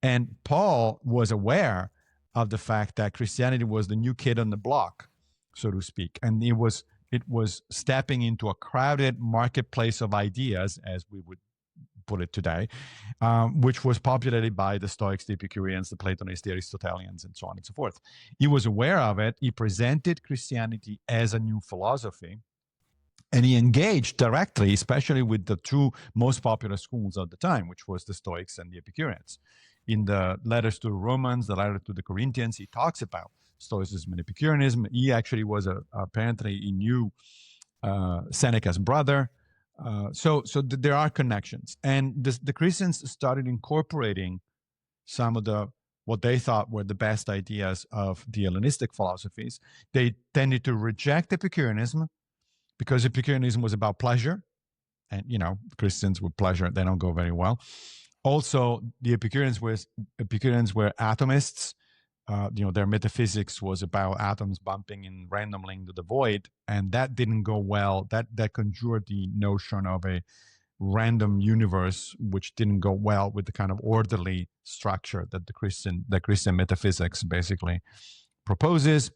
[SPEAKER 2] And Paul was aware of the fact that Christianity was the new kid on the block, so to speak. And it was stepping into a crowded marketplace of ideas, as we would put it today, which was populated by the Stoics, the Epicureans, the Platonists, the Aristotelians, and so on and so forth. He was aware of it. He presented Christianity as a new philosophy, and he engaged directly, especially with the two most popular schools of the time, which was the Stoics and the Epicureans. In the letters to the Romans, the letter to the Corinthians, he talks about Stoicism and Epicureanism. He actually was apparently he knew Seneca's brother. So there are connections, and the Christians started incorporating some of what they thought were the best ideas of the Hellenistic philosophies. They tended to reject Epicureanism because Epicureanism was about pleasure, and Christians with pleasure, they don't go very well. Also, the Epicureans were atomists. Their metaphysics was about atoms bumping in randomly into the void, and that didn't go well. That conjured the notion of a random universe, which didn't go well with the kind of orderly structure that the Christian metaphysics basically proposes.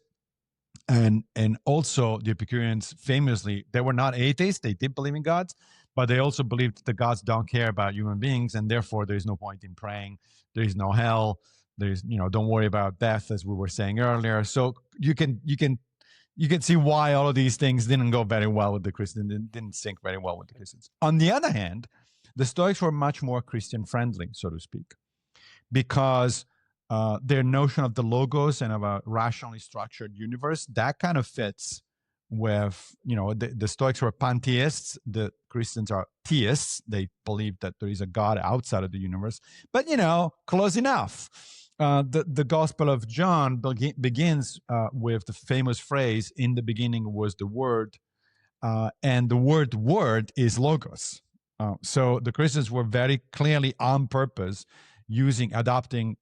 [SPEAKER 2] And also the Epicureans famously, they were not atheists. They did believe in gods, but they also believed the gods don't care about human beings, and therefore there is no point in praying. There is no hell. There's don't worry about death, as we were saying earlier. So you can see why all of these things didn't go very well with the Christians, didn't sync very well with the Christians. On the other hand, the Stoics were much more Christian friendly, so to speak, because their notion of the logos and of a rationally structured universe, that kind of fits with, the Stoics were pantheists, the Christians are theists. They believe that there is a God outside of the universe, but, close enough. The Gospel of John begins with the famous phrase, "In the beginning was the Word," and the word is logos. So the Christians were very clearly on purpose adopting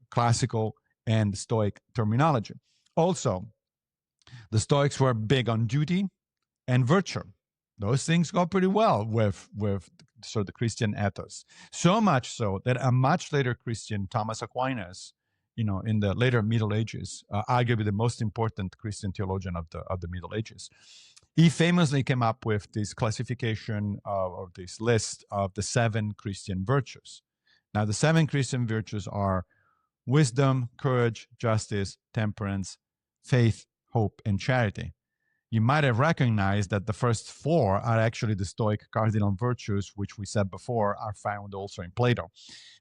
[SPEAKER 2] classical and Stoic terminology. Also, the Stoics were big on duty and virtue. Those things go pretty well with sort of the Christian ethos. So much so that a much later Christian, Thomas Aquinas, in the later Middle Ages, arguably the most important Christian theologian of the Middle Ages, he famously came up with this classification or this list of the 7 Christian virtues. Now, the 7 Christian virtues are wisdom, courage, justice, temperance, faith, hope, and charity. You might have recognized that the first 4 are actually the Stoic cardinal virtues, which we said before are found also in Plato.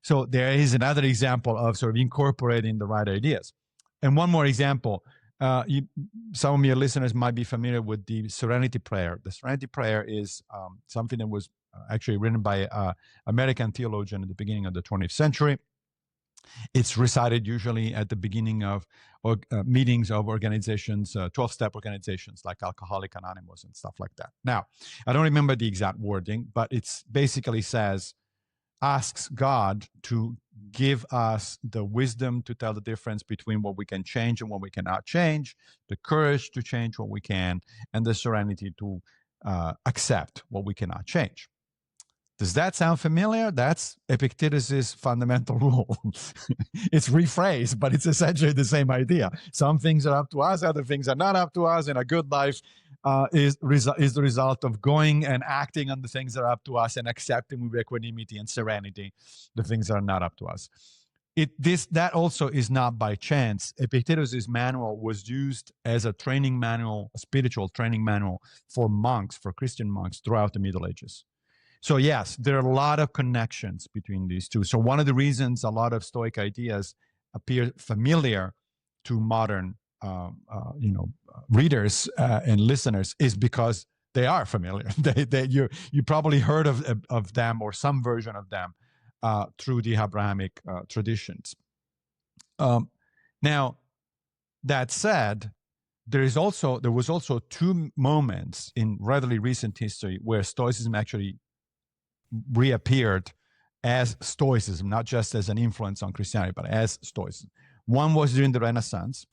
[SPEAKER 2] So there is another example of sort of incorporating the right ideas. And one more example, some of your listeners might be familiar with the Serenity Prayer. The Serenity Prayer is something that was actually written by an American theologian at the beginning of the 20th century. It's recited usually at the beginning of meetings of organizations, 12-step organizations like Alcoholics Anonymous and stuff like that. Now, I don't remember the exact wording, but it basically asks God to give us the wisdom to tell the difference between what we can change and what we cannot change, the courage to change what we can, and the serenity to accept what we cannot change. Does that sound familiar? That's Epictetus's fundamental rule. It's rephrased, but it's essentially the same idea. Some things are up to us, other things are not up to us, and a good life is the result of going and acting on the things that are up to us and accepting with equanimity and serenity the things that are not up to us. That also is not by chance. Epictetus's manual was used as a training manual, a spiritual training manual for monks, for Christian monks throughout the Middle Ages. So yes, there are a lot of connections between these two. So one of the reasons a lot of Stoic ideas appear familiar to modern, readers and listeners is because they are familiar. You probably heard of them or some version of them through the Abrahamic traditions. Now, that said, there was also 2 moments in relatively recent history where Stoicism actually reappeared as Stoicism, not just as an influence on Christianity, but as Stoicism. One was during the Renaissance.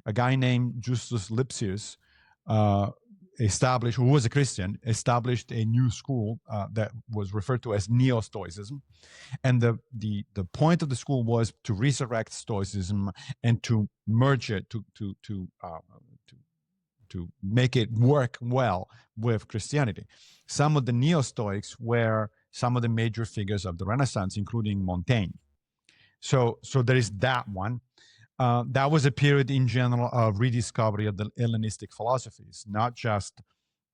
[SPEAKER 2] A guy named Justus Lipsius, who was a Christian, established a new school that was referred to as Neo-Stoicism. And the point of the school was to resurrect Stoicism and to merge it, to make it work well with Christianity. Some of the Neo-Stoics were some of the major figures of the Renaissance, including Montaigne. So there is that one. That was a period in general of rediscovery of the Hellenistic philosophies, not just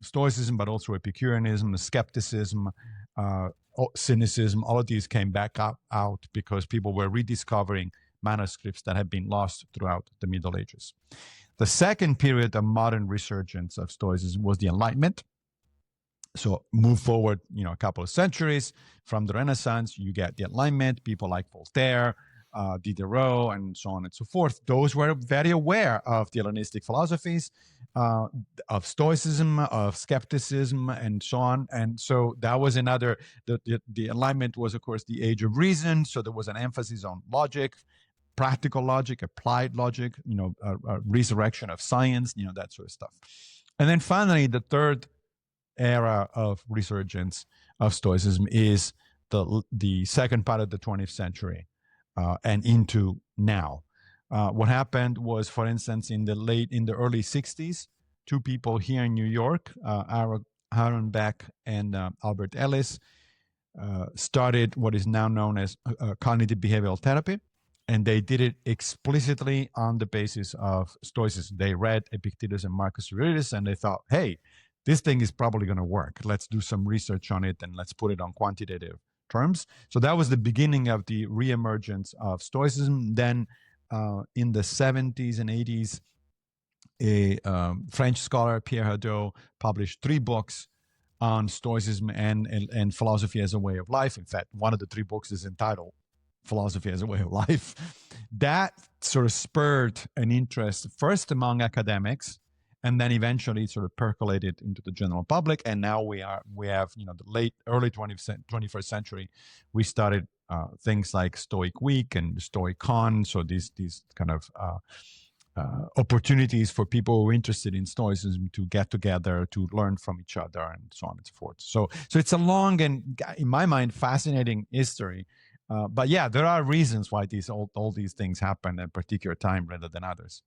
[SPEAKER 2] Stoicism, but also Epicureanism, skepticism, cynicism. All of these came back out because people were rediscovering manuscripts that had been lost throughout the Middle Ages. The second period of modern resurgence of Stoicism was the Enlightenment. So move forward, a couple of centuries from the Renaissance, you get the Enlightenment, people like Voltaire, Diderot, and so on and so forth. Those were very aware of the Hellenistic philosophies, of Stoicism, of skepticism, and so on. And so that was another, the Enlightenment was, of course, the age of reason. So there was an emphasis on logic, practical logic, applied logic, a resurrection of science, that sort of stuff. And then finally, the third era of resurgence of Stoicism is the second part of the 20th century and into now. What happened was, for instance, in the early 60s, two people here in New York, Aaron Beck and Albert Ellis, started what is now known as cognitive behavioral therapy. And they did it explicitly on the basis of Stoicism. They read Epictetus and Marcus Aurelius, and they thought, hey, this thing is probably going to work. Let's do some research on it and let's put it on quantitative terms. So that was the beginning of the reemergence of Stoicism. Then in the 70s and 80s, a French scholar, Pierre Hadot, published 3 books on Stoicism and philosophy as a way of life. In fact, one of the 3 books is entitled Philosophy as a Way of Life. That sort of spurred an interest first among academics, and then eventually sort of percolated into the general public. And now we have, the early 21st century, we started things like Stoic Week and Stoic Con. So these kind of opportunities for people who are interested in Stoicism to get together, to learn from each other, and so on and so forth. So it's a long and, in my mind, fascinating history. But yeah, there are reasons why all these things happen at a particular time rather than others.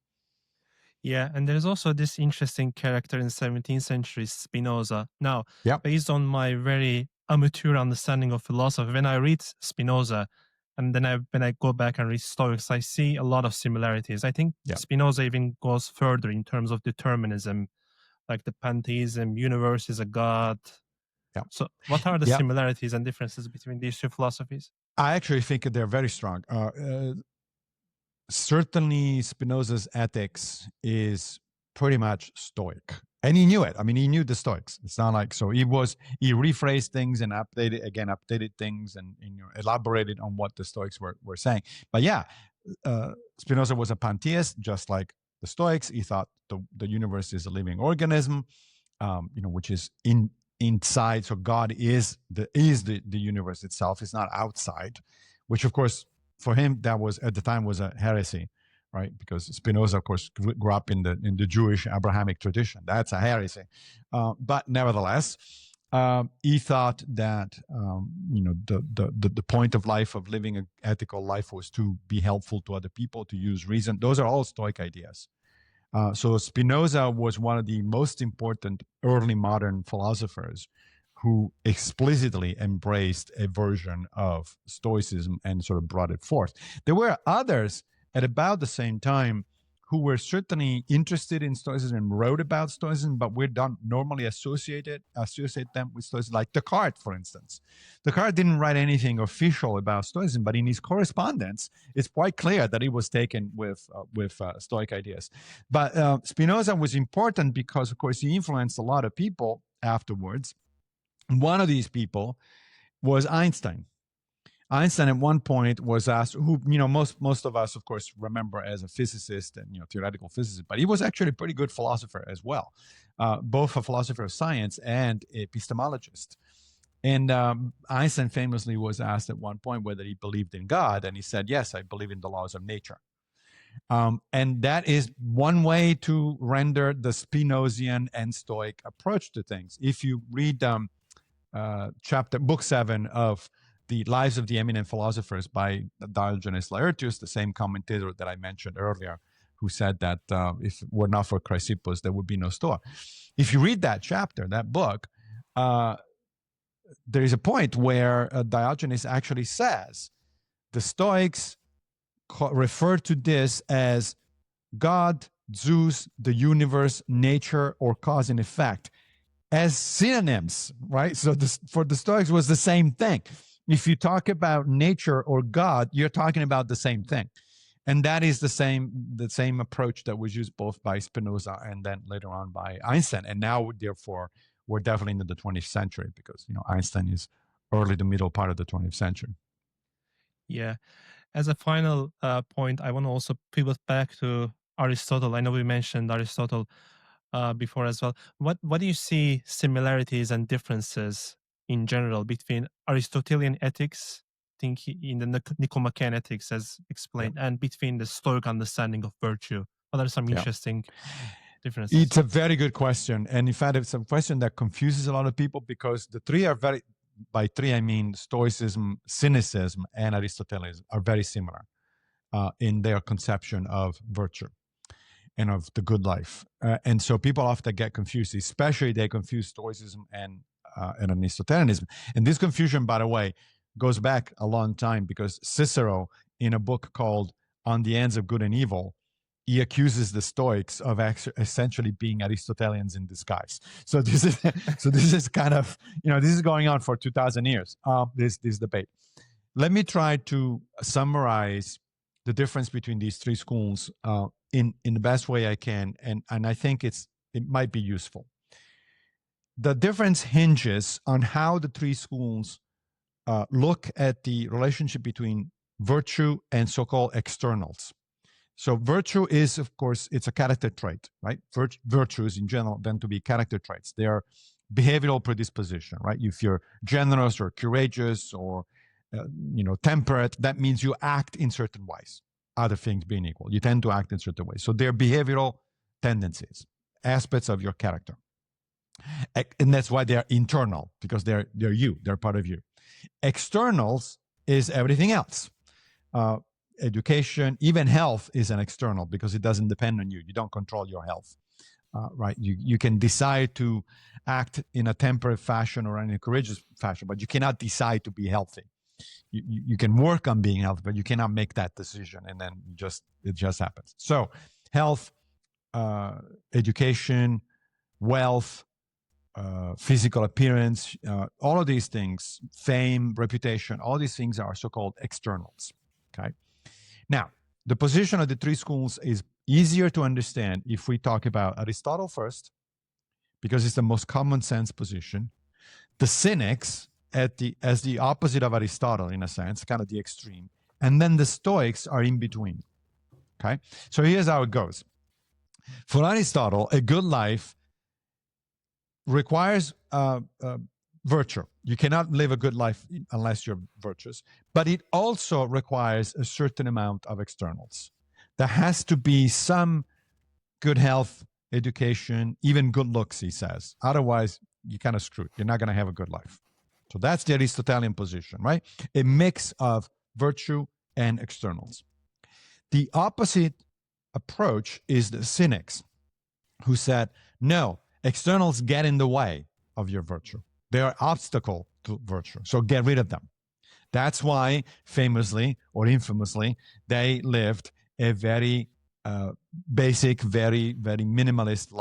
[SPEAKER 1] Yeah, and there's also this interesting character in the 17th century, Spinoza. Now, based on my very amateur understanding of philosophy, when I read Spinoza, and then when I go back and read Stoics, I see a lot of similarities. I think Spinoza even goes further in terms of determinism, like the pantheism, universe is a god. Yeah. So what are the similarities and differences between these two philosophies?
[SPEAKER 2] I actually think they're very strong. Certainly Spinoza's ethics is pretty much Stoic, and he knew it. I mean, he knew the Stoics. It's not like, so he rephrased things and updated things and elaborated on what the Stoics were saying. But yeah, Spinoza was a pantheist, just like the Stoics. He thought the universe is a living organism, which is inside. So God is the universe itself. It's not outside, which of course, for him, that was at the time was a heresy, right? Because Spinoza, of course, grew up in the Jewish Abrahamic tradition. That's a heresy. But nevertheless, he thought that the point of life, of living an ethical life, was to be helpful to other people, to use reason. Those are all Stoic ideas. So Spinoza was one of the most important early modern philosophers who explicitly embraced a version of Stoicism and sort of brought it forth. There were others at about the same time who were certainly interested in Stoicism and wrote about Stoicism, but we don't normally associate them with Stoicism, like Descartes, for instance. Descartes didn't write anything official about Stoicism, but in his correspondence, it's quite clear that he was taken with Stoic ideas. But Spinoza was important because, of course, he influenced a lot of people afterwards. One of these people was Einstein. Einstein at one point was asked, who most of us, of course, remember as a physicist and theoretical physicist, but he was actually a pretty good philosopher as well, both a philosopher of science and epistemologist. And Einstein famously was asked at one point whether he believed in God, and he said, "Yes, I believe in the laws of nature." And that is one way to render the Spinozian and Stoic approach to things. If you read book 7 of The Lives of the Eminent Philosophers by Diogenes Laertius, the same commentator that I mentioned earlier, who said that if it were not for Chrysippus, there would be no Stoa. If you read that chapter, that book, there is a point where Diogenes actually says the Stoics refer to this as God, Zeus, the universe, nature, or cause and effect as synonyms, right? So this, for the Stoics was the same thing. If you talk about nature or God, you're talking about the same thing. And that is the same approach that was used both by Spinoza and then later on by Einstein. And now, therefore, we're definitely into the 20th century because, Einstein is early to middle part of the 20th century.
[SPEAKER 1] Yeah. As a final point, I want to also pivot back to Aristotle. I know we mentioned Aristotle before as well. What do you see similarities and differences in general between Aristotelian ethics, in the Nicomachean ethics as explained, and between the Stoic understanding of virtue? What are some interesting differences?
[SPEAKER 2] It's a very good question. And in fact, it's a question that confuses a lot of people because the three are by three, I mean Stoicism, Cynicism, and Aristotelianism are very similar in their conception of virtue and of the good life. And so people often get confused, especially they confuse Stoicism and Aristotelianism. And this confusion, by the way, goes back a long time because Cicero, in a book called On the Ends of Good and Evil, he accuses the Stoics of essentially being Aristotelians in disguise. So this is kind of, this is going on for 2,000 years, this debate. Let me try to summarize the difference between these three schools in the best way I can, and I think it might be useful. The difference hinges on how the three schools look at the relationship between virtue and so-called externals. So virtue is, of course, it's a character trait, right? Virtues in general tend to be character traits. They are behavioral predisposition, right? If you're generous or courageous or temperate, that means you act in certain ways. Other things being equal, you tend to act in certain ways. So they're behavioral tendencies, aspects of your character, and that's why they're internal, because they're you, they're part of you. Externals is everything else. Education, even health is an external because it doesn't depend on you. You don't control your health, right? You can decide to act in a temperate fashion or in a courageous fashion, but you cannot decide to be healthy. You can work on being healthy, but you cannot make that decision, and then it just happens. So health, education, wealth, physical appearance, all of these things, fame, reputation, all these things are so-called externals, okay? Now, the position of the three schools is easier to understand if we talk about Aristotle first, because it's the most common sense position. The Cynics as the opposite of Aristotle, in a sense, kind of the extreme. And then the Stoics are in between, okay? So here's how it goes. For Aristotle, a good life requires virtue. You cannot live a good life unless you're virtuous, but it also requires a certain amount of externals. There has to be some good health, education, even good looks, he says. Otherwise, you're kind of screwed. You're not going to have a good life. So that's the Aristotelian position, right? A mix of virtue and externals. The opposite approach is the Cynics, who said, no, externals get in the way of your virtue. They are obstacle to virtue, so get rid of them. That's why, famously or infamously, they lived a very basic, very, very minimalist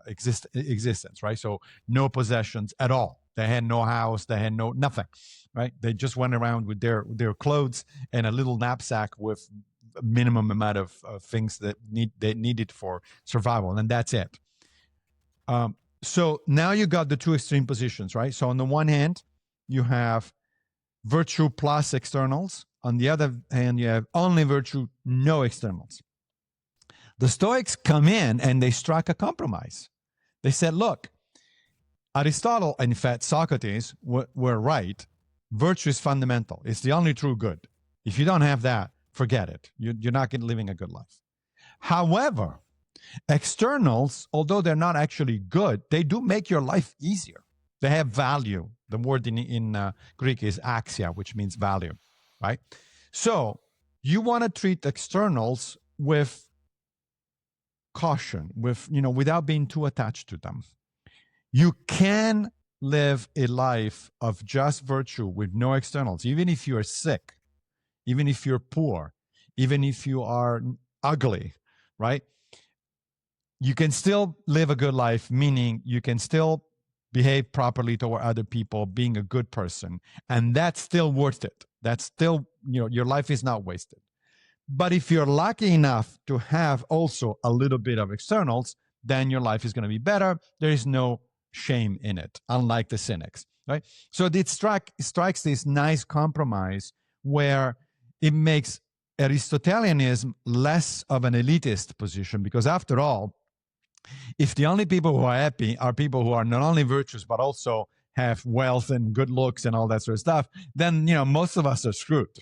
[SPEAKER 2] existence, right? So no possessions at all. They had no house, they had nothing, right? They just went around with their clothes and a little knapsack with a minimum amount of things that they needed for survival, and that's it. So now you got the two extreme positions, right? So on the one hand, you have virtue plus externals. On the other hand, you have only virtue, no externals. The Stoics come in and they struck a compromise. They said, look, Aristotle, and in fact Socrates, were right. Virtue is fundamental. It's the only true good. If you don't have that, forget it. You're not living a good life. However, externals, although they're not actually good, they do make your life easier. They have value. The word in Greek is axia, which means value, right? So you want to treat externals with caution, without being too attached to them. You can live a life of just virtue with no externals, even if you're sick, even if you're poor, even if you are ugly, right? You can still live a good life, meaning you can still behave properly toward other people, being a good person, and that's still worth it. That's still, your life is not wasted. But if you're lucky enough to have also a little bit of externals, then your life is going to be better. There is no shame in it, unlike the cynics, right? So it strikes this nice compromise where it makes Aristotelianism less of an elitist position, because after all, if the only people who are happy are people who are not only virtuous but also have wealth and good looks and all that sort of stuff, then most of us are screwed.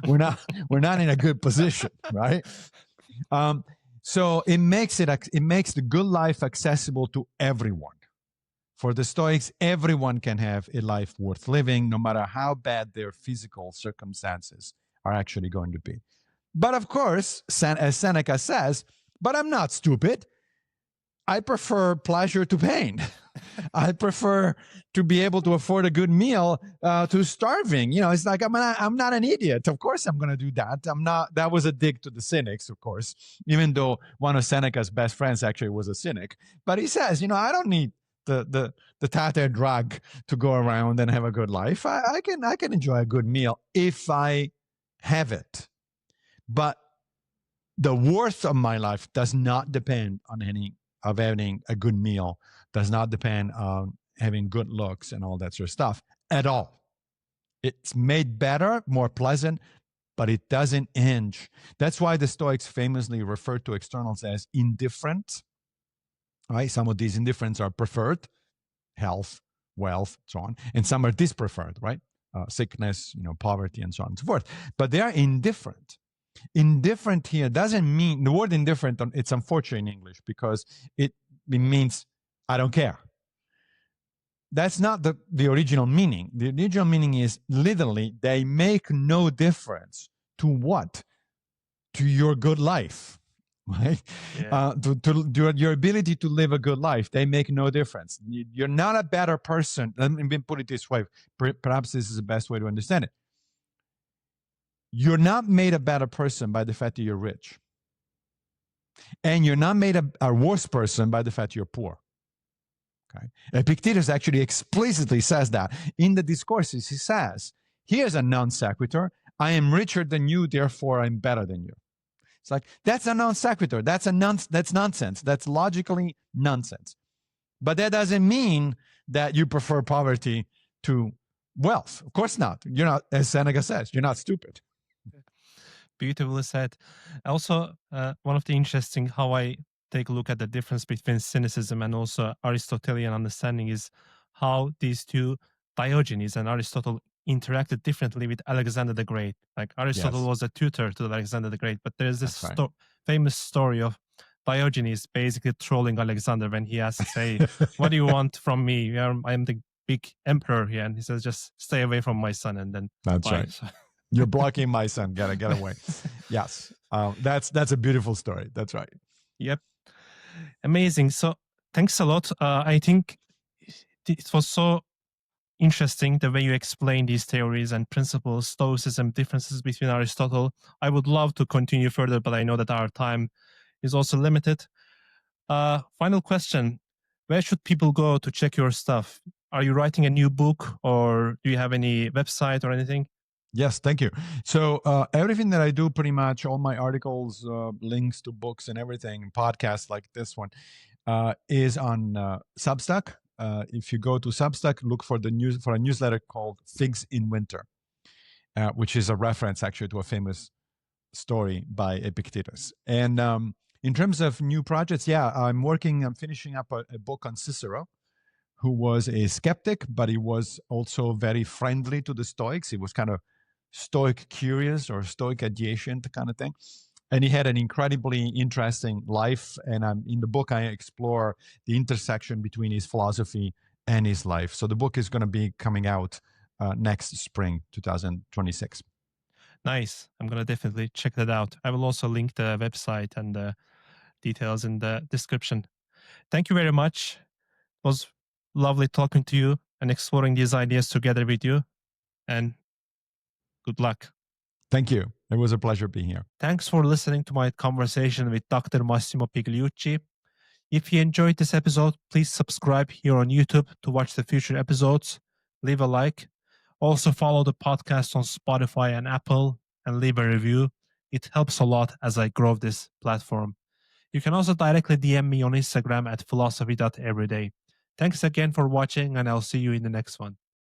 [SPEAKER 2] we're not in a good position, right? So it makes the good life accessible to everyone. For the Stoics, everyone can have a life worth living, no matter how bad their physical circumstances are actually going to be. But of course, as Seneca says, but I'm not stupid. I prefer pleasure to pain. I prefer to be able to afford a good meal to starving. It's like I'm not an idiot. Of course, I'm going to do that. I'm not. That was a dig to the cynics, of course. Even though one of Seneca's best friends actually was a cynic, but he says, I don't need the tattered drug to go around and have a good life. I can enjoy a good meal if I have it, but the worth of my life does not depend on having a good meal, does not depend on having good looks and all that sort of stuff at all. It's made better, more pleasant, but it doesn't hinge. That's why the Stoics famously refer to externals as indifferent. Right? Some of these indifferents are preferred, health, wealth, so on, and some are dispreferred, right? Sickness, poverty, and so on and so forth. But they are indifferent. Indifferent here doesn't mean, the word indifferent, it's unfortunate in English because it means I don't care. That's not the original meaning. The original meaning is literally they make no difference to what? To your good life, right?
[SPEAKER 1] Yeah.
[SPEAKER 2] To your ability to live a good life. They make no difference. You're not a better person. Let me put it this way. Perhaps this is the best way to understand it. You're not made a better person by the fact that you're rich. And you're not made a worse person by the fact you're poor. Okay? Epictetus actually explicitly says that. In the Discourses, he says, here's a non sequitur. I am richer than you, therefore I'm better than you. It's like, that's a non sequitur. That's nonsense. That's logically nonsense. But that doesn't mean that you prefer poverty to wealth. Of course not. You're not, as Seneca says, you're not stupid.
[SPEAKER 1] Beautifully said. Also, one of the interesting how I take a look at the difference between cynicism and also Aristotelian understanding is how these two, Diogenes and Aristotle, interacted differently with Alexander the Great. Like Aristotle was a tutor to Alexander the Great, but there's this famous story of Diogenes basically trolling Alexander when he asks, "Hey, what do you want from me? I am the big emperor here," and he says, "Just stay away from my son." And then
[SPEAKER 2] that's right. You're blocking my son. Gotta get away. Yes, that's a beautiful story. That's right.
[SPEAKER 1] Yep, amazing. So thanks a lot. I think it was so interesting the way you explain these theories and principles, Stoicism, differences between Aristotle. I would love to continue further, but I know that our time is also limited. Final question: where should people go to check your stuff? Are you writing a new book, or do you have any website or anything?
[SPEAKER 2] Yes, thank you. So everything that I do, pretty much all my articles, links to books and everything, podcasts like this one, is on Substack. If you go to Substack, look for a newsletter called Figs in Winter, which is a reference actually to a famous story by Epictetus. And in terms of new projects, I'm finishing up a book on Cicero, who was a skeptic, but he was also very friendly to the Stoics. He was kind of Stoic curious or Stoic adjacent kind of thing. And he had an incredibly interesting life. And in the book, I explore the intersection between his philosophy and his life. So the book is going to be coming out next spring, 2026.
[SPEAKER 1] Nice. I'm going to definitely check that out. I will also link the website and the details in the description. Thank you very much. It was lovely talking to you. and exploring these ideas together with you. And good luck.
[SPEAKER 2] Thank you. It was a pleasure being here.
[SPEAKER 1] Thanks for listening to my conversation with Dr. Massimo Pigliucci. If you enjoyed this episode, please subscribe here on YouTube to watch the future episodes. Leave a like. Also follow the podcast on Spotify and Apple and leave a review. It helps a lot as I grow this platform. You can also directly DM me on Instagram at philosophy.everyday. Thanks again for watching, and I'll see you in the next one.